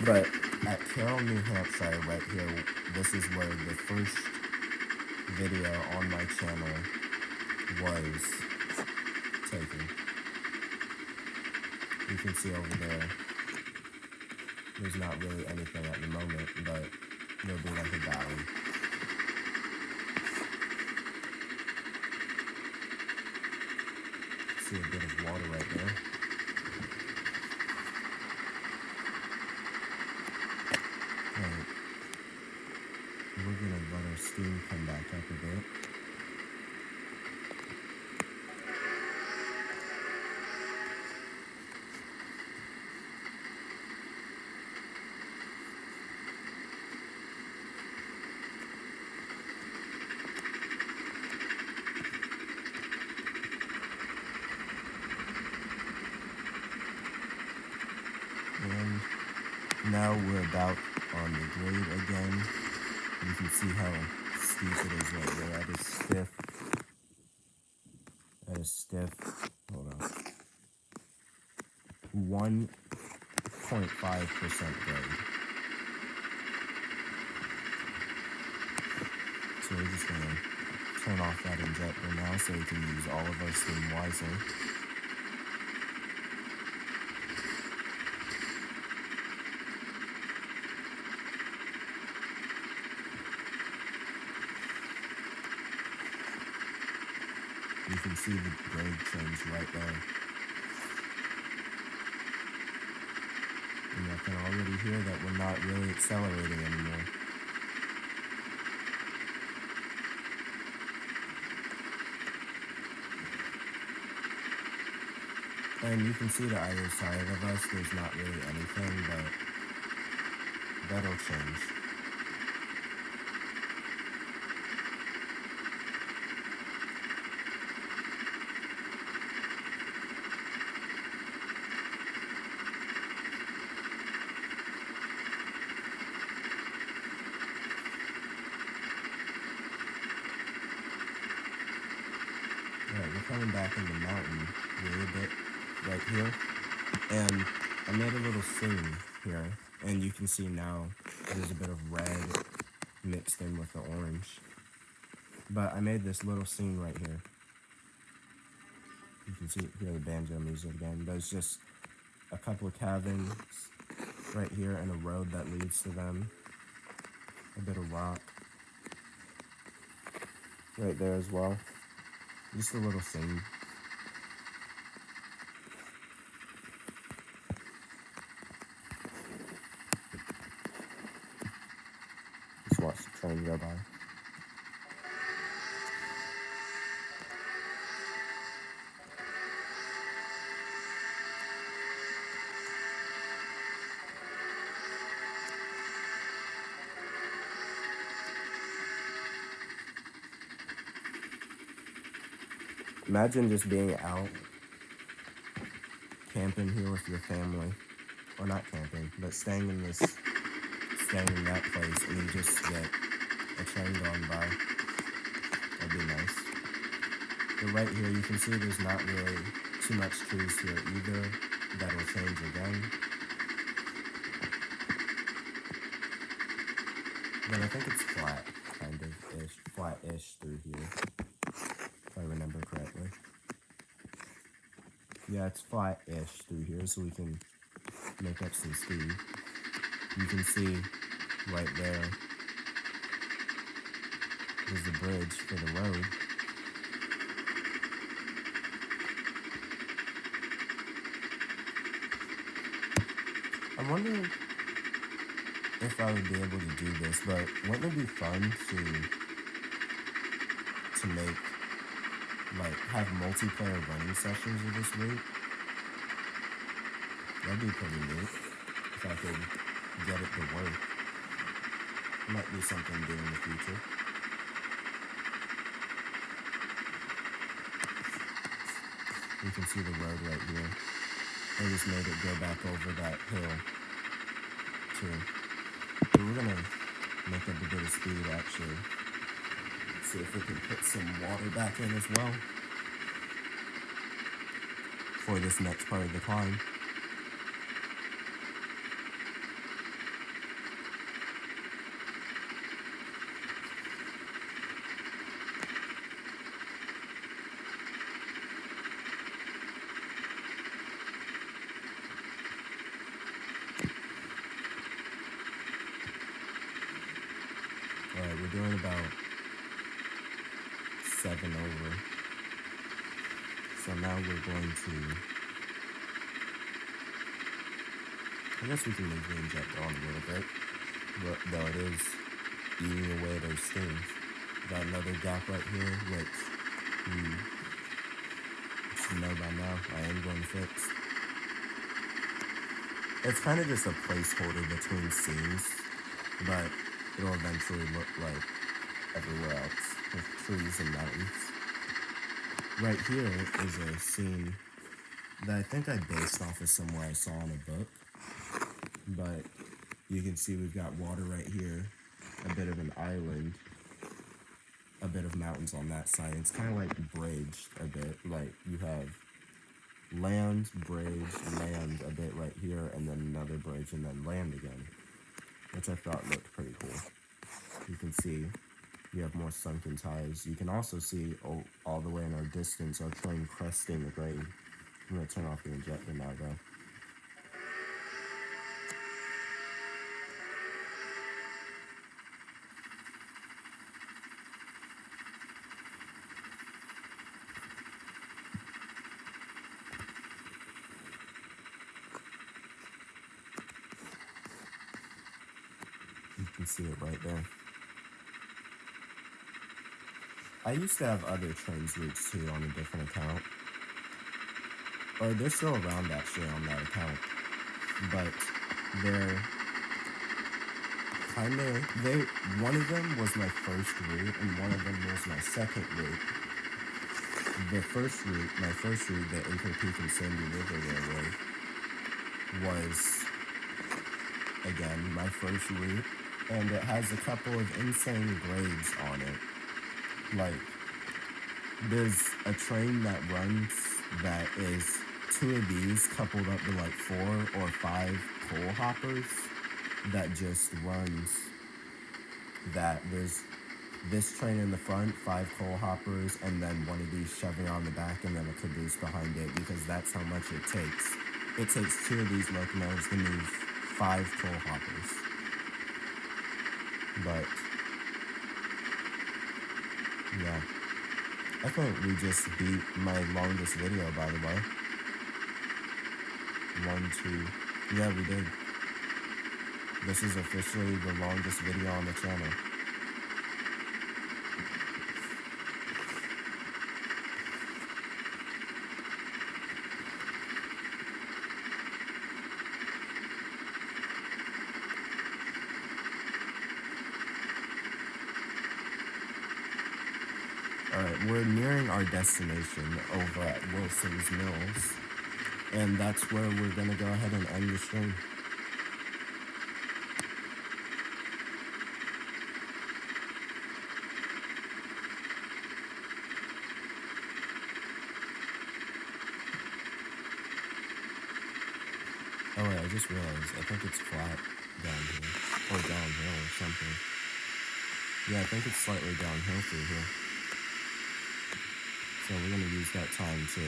But at Carroll, New Hampshire, right here, this is where the first video on my channel was taken. You can see over there, there's not really anything at the moment, but there'll be like a valley. See a bit of water right there. Alright. We're gonna let our steam come back up a bit. And now we're about on the grade again. You can see how steep it is right there. That is stiff, hold on, 1.5% grade. So we're just gonna turn off that injector now so we can use all of our steam wisely. You can see the grade change right there. And I can already hear that we're not really accelerating anymore. And you can see to either side of us, there's not really anything, but that'll change. Alright, we're coming back in the mountain a little bit right here, and I made a little scene here, and you can see now there's a bit of red mixed in with the orange, but I made this little scene right here. You can hear the banjo music again. There's just a couple of cabins right here and a road that leads to them, a bit of rock right there as well. Just a little scene. Just watch the train go by. Imagine just being out, camping here with your family, or not camping, but staying in that place, and you just get a train going by. That'd be nice. But right here, you can see there's not really too much trees here either. That'll change again. But I think it's flat, kind of-ish, flat-ish through here, if I remember correctly. Yeah, it's flat-ish through here, so we can make up some speed. You can see right there, there's a bridge for the road. I'm wondering if I would be able to do this, but wouldn't it be fun to make, like, have multiplayer running sessions of this route? That'd be pretty neat if I could get it to work. Might be something to do in the future. You can see the road right here. I just made it go back over that hill too. But we're gonna make up a bit of speed actually. See if we can put some water back in as well for this next part of the climb. Alright, we're doing about 7 over. So now we're going to, I guess we can leave the injector on a little bit, but though it is eating away those steam. Got another gap right here, which you should know by now I am going to fix. It's kind of just a placeholder between scenes, but it'll eventually look like everywhere else with trees and mountains. Right here is a scene that I think I based off of somewhere I saw in a book, but you can see we've got water right here, a bit of an island, a bit of mountains on that side. It's kind of like bridged a bit, like you have land, bridge, land a bit right here, and then another bridge, and then land again, which I thought looked pretty cool. You can see you have more sunken ties. You can also see all the way in our distance our train cresting the grade. I'm going to turn off the injector now though. You can see it right there. I used to have other trains routes too on a different account. Or they're still around actually on that account. But they're kind of, one of them was my first route and one of them was my second route. The first route, my first route, the Acre Peak and Sandy River Railroad, was, again, my first route. And it has a couple of insane grades on it. Like, there's a train that runs that is 2 of these coupled up to like 4 or 5 coal hoppers that just runs that. There's this train in the front, 5 coal hoppers, and then one of these shoving on the back and then a caboose behind it, because that's how much it takes. It takes 2 of these locomotives to move 5 coal hoppers. But yeah, I think we just beat my longest video, by the way. 1, 2, yeah, we did. This is officially the longest video on the channel. Alright, we're nearing our destination over at Wilson's Mills, and that's where we're going to go ahead and end the stream. Oh wait, I just realized, I think it's flat down here. Or downhill or something. Yeah, I think it's slightly downhill through here. So we're gonna use that time to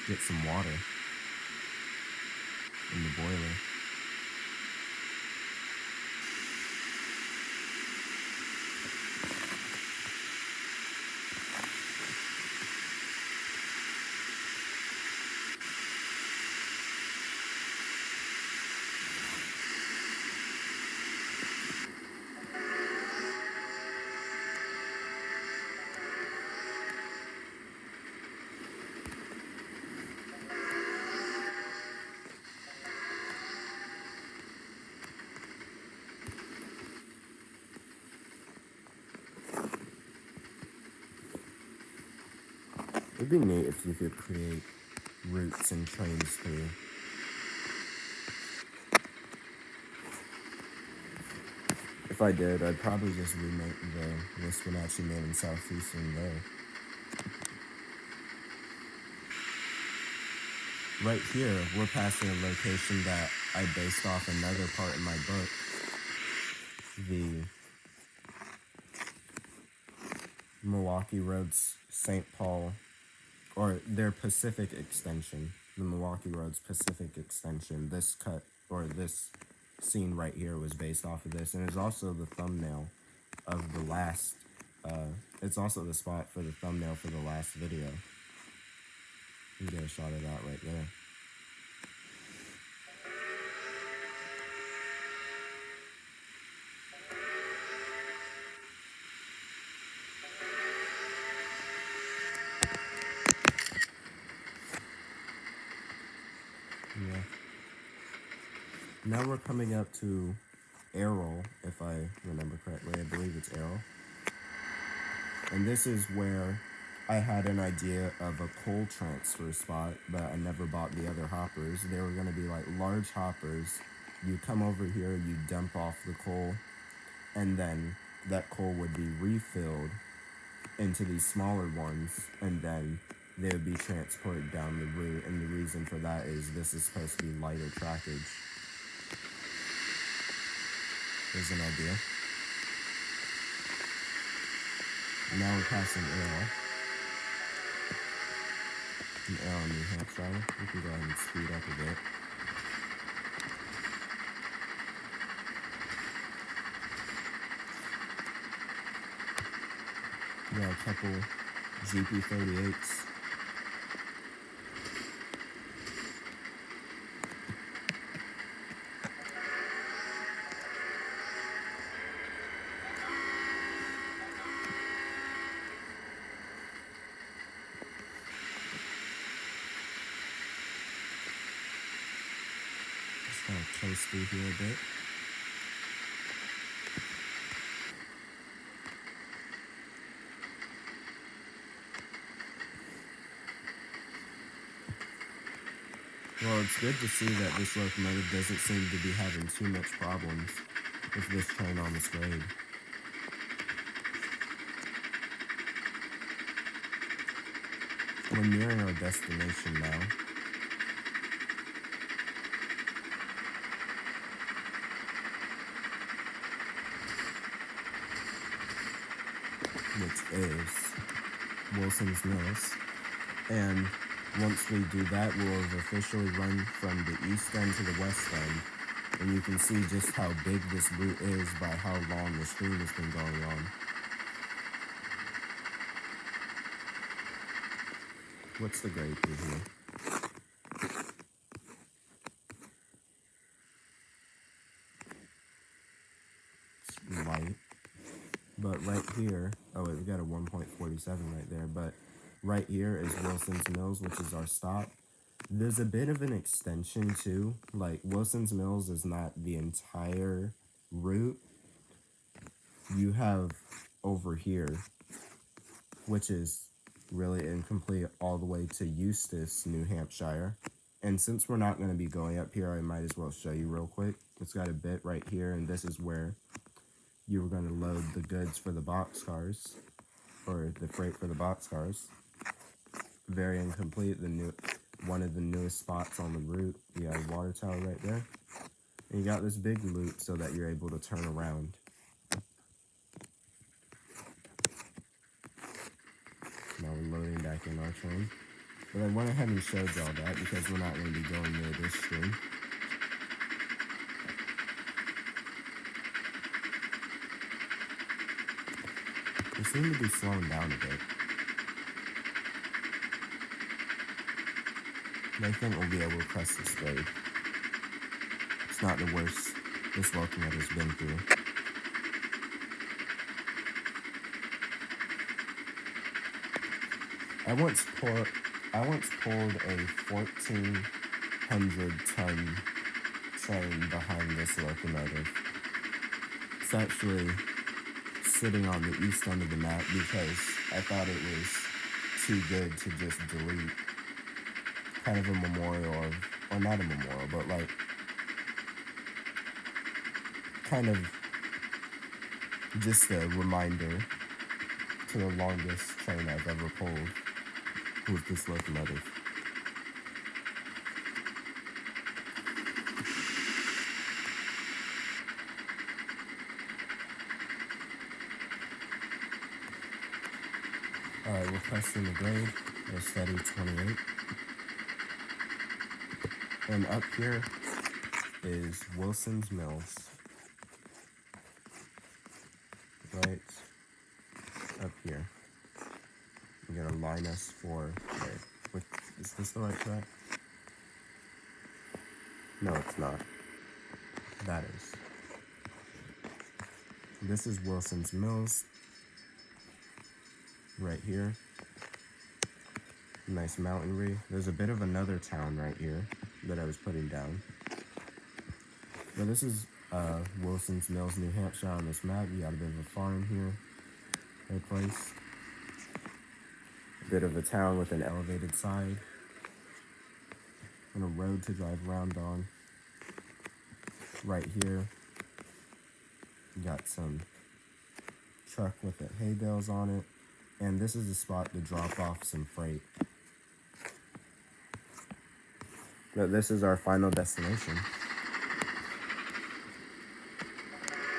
get some water in the boiler. It'd be neat if you could create routes and trains through. If I did, I'd probably just remake the Wispanatche, Maine, and Southeastern there. Right here, we're passing a location that I based off another part in my book. The Milwaukee Road's St. Paul, or their Pacific extension. The Milwaukee Road's Pacific extension. This cut, or this scene right here was based off of this, and it's also the thumbnail of the last, it's also the spot for the thumbnail for the last video. You get a shot of that right there. Yeah. Now we're coming up to Errol, if I remember correctly. I believe it's Errol. And this is where I had an idea of a coal transfer spot, but I never bought the other hoppers. They were going to be like large hoppers. You come over here, you dump off the coal, and then that coal would be refilled into these smaller ones, and then they would be transported down the route. And the reason for that is this is supposed to be lighter trackage. There's an idea. Now we're passing Errol. An Errol, New Hampshire. We can go ahead and speed up a bit. We got a couple GP38s. Just kind of coast through here a bit. Well, it's good to see that this locomotive doesn't seem to be having too much problems with this train on this grade. We're nearing our destination now. Which is Wilson's Mills. And once we do that, we'll have officially run from the east end to the west end. And you can see just how big this route is by how long the stream has been going on. What's the grade through here? It's light. But right here, oh wait, we got a 1.47 right there, but right here is Wilson's Mills, which is our stop. There's a bit of an extension too, like Wilson's Mills is not the entire route. You have over here, which is really incomplete, all the way to Eustis, New Hampshire. And since we're not going to be going up here, I might as well show you real quick. It's got a bit right here, and this is where you were going to load the goods for the boxcars, or the freight for the boxcars. Very incomplete. one of the newest spots on the route. You have a water tower right there. And you got this big loop so that you're able to turn around. Now we're loading back in our train. But I went ahead and showed y'all that because we're not going to be going near this stream. We seem to be slowing down a bit. I think we'll be able to press this grade. It's not the worst this locomotive's been through. I once pulled a 1,400-ton train behind this locomotive. It's actually sitting on the east end of the map because I thought it was too good to just delete. Kind of a memorial of, or not a memorial, but like kind of just a reminder to the longest train I've ever pulled with this locomotive. Alright, we're pressing the grade at a steady 28. And up here is Wilson's Mills. Right up here. I'm gonna line us for, wait, is this the right track? No, it's not. That is. This is Wilson's Mills. Right here. Nice mountainry. There's a bit of another town right here that I was putting down. But this is Wilson's Mills, New Hampshire on this map. You got a bit of a farm here. Good place. A bit of a town with an elevated side. And a road to drive around on. Right here. You got some truck with the hay bales on it. And this is the spot to drop off some freight. But this is our final destination.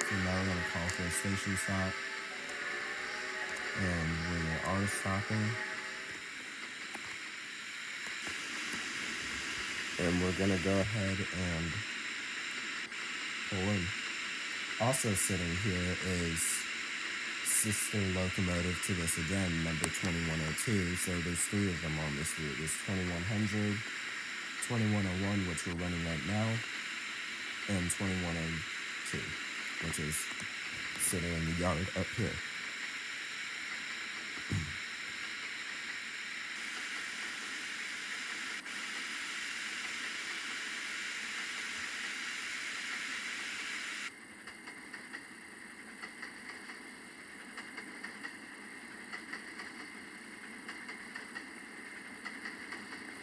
So now we're going to call for a station stop. And we are stopping. And we're going to go ahead and pull in. Also sitting here is sister locomotive to this again, number 2102. So there's three of them on this route. There's 2100, 2101, which we're running right now, and 2102, which is sitting in the yard up here.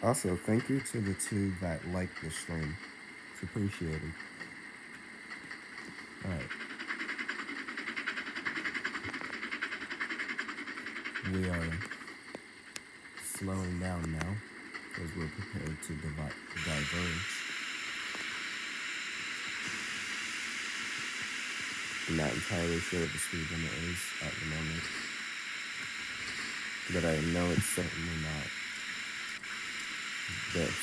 Also, thank you to the two that liked the stream. It's appreciated. Alright. We are slowing down now as we're prepared to diverge. I'm not entirely sure what the speed limit is at the moment, but I know it's certainly not this.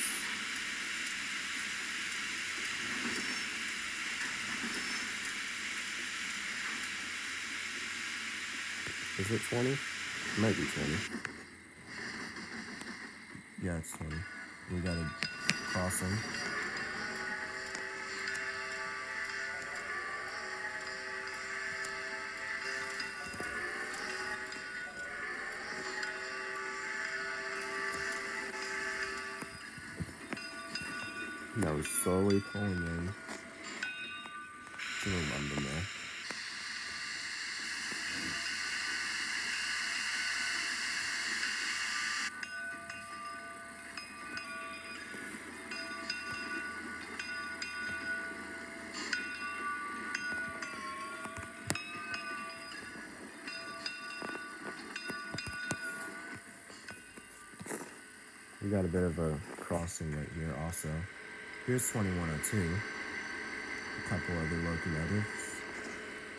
Is it 20? It might be 20. Yeah, it's 20. We got a crossing. Now we're slowly pulling in to the London there. We got a bit of a crossing right here also. Here's 2102, a couple other locomotives,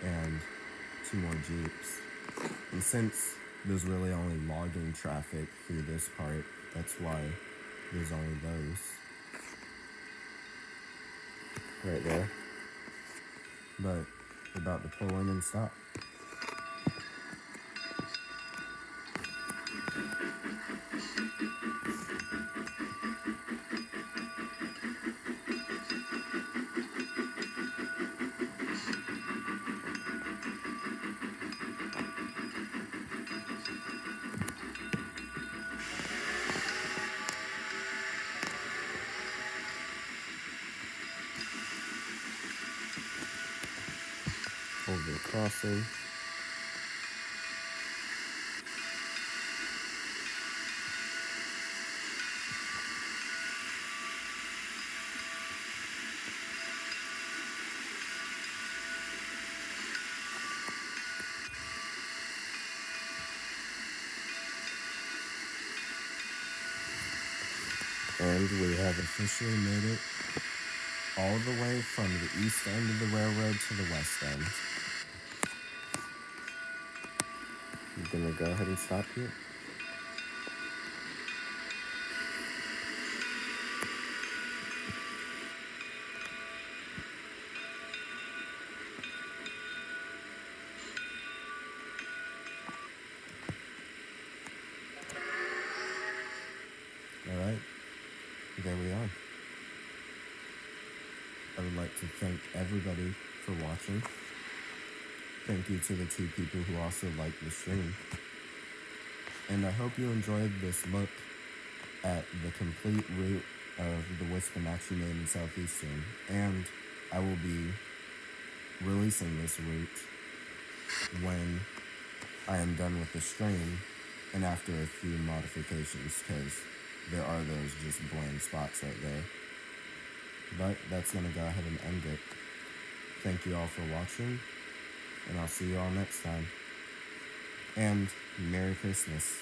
and 2 more Jeeps. And since there's really only logging traffic through this part, that's why there's only those right there. But we're about to pull in and stop. Over the crossing. And we have officially made it all the way from the east end of the railroad to the west end. I'm gonna go ahead and stop here. Alright, there we are. I would like to thank everybody for watching. Thank you to the 2 people who also liked the stream. And I hope you enjoyed this look at the complete route of the Wispanatche, Maine, and Southeastern. And I will be releasing this route when I am done with the stream and after a few modifications, because there are those just bland spots right there. But that's going to go ahead and end it. Thank you all for watching, and I'll see you all next time. And Merry Christmas.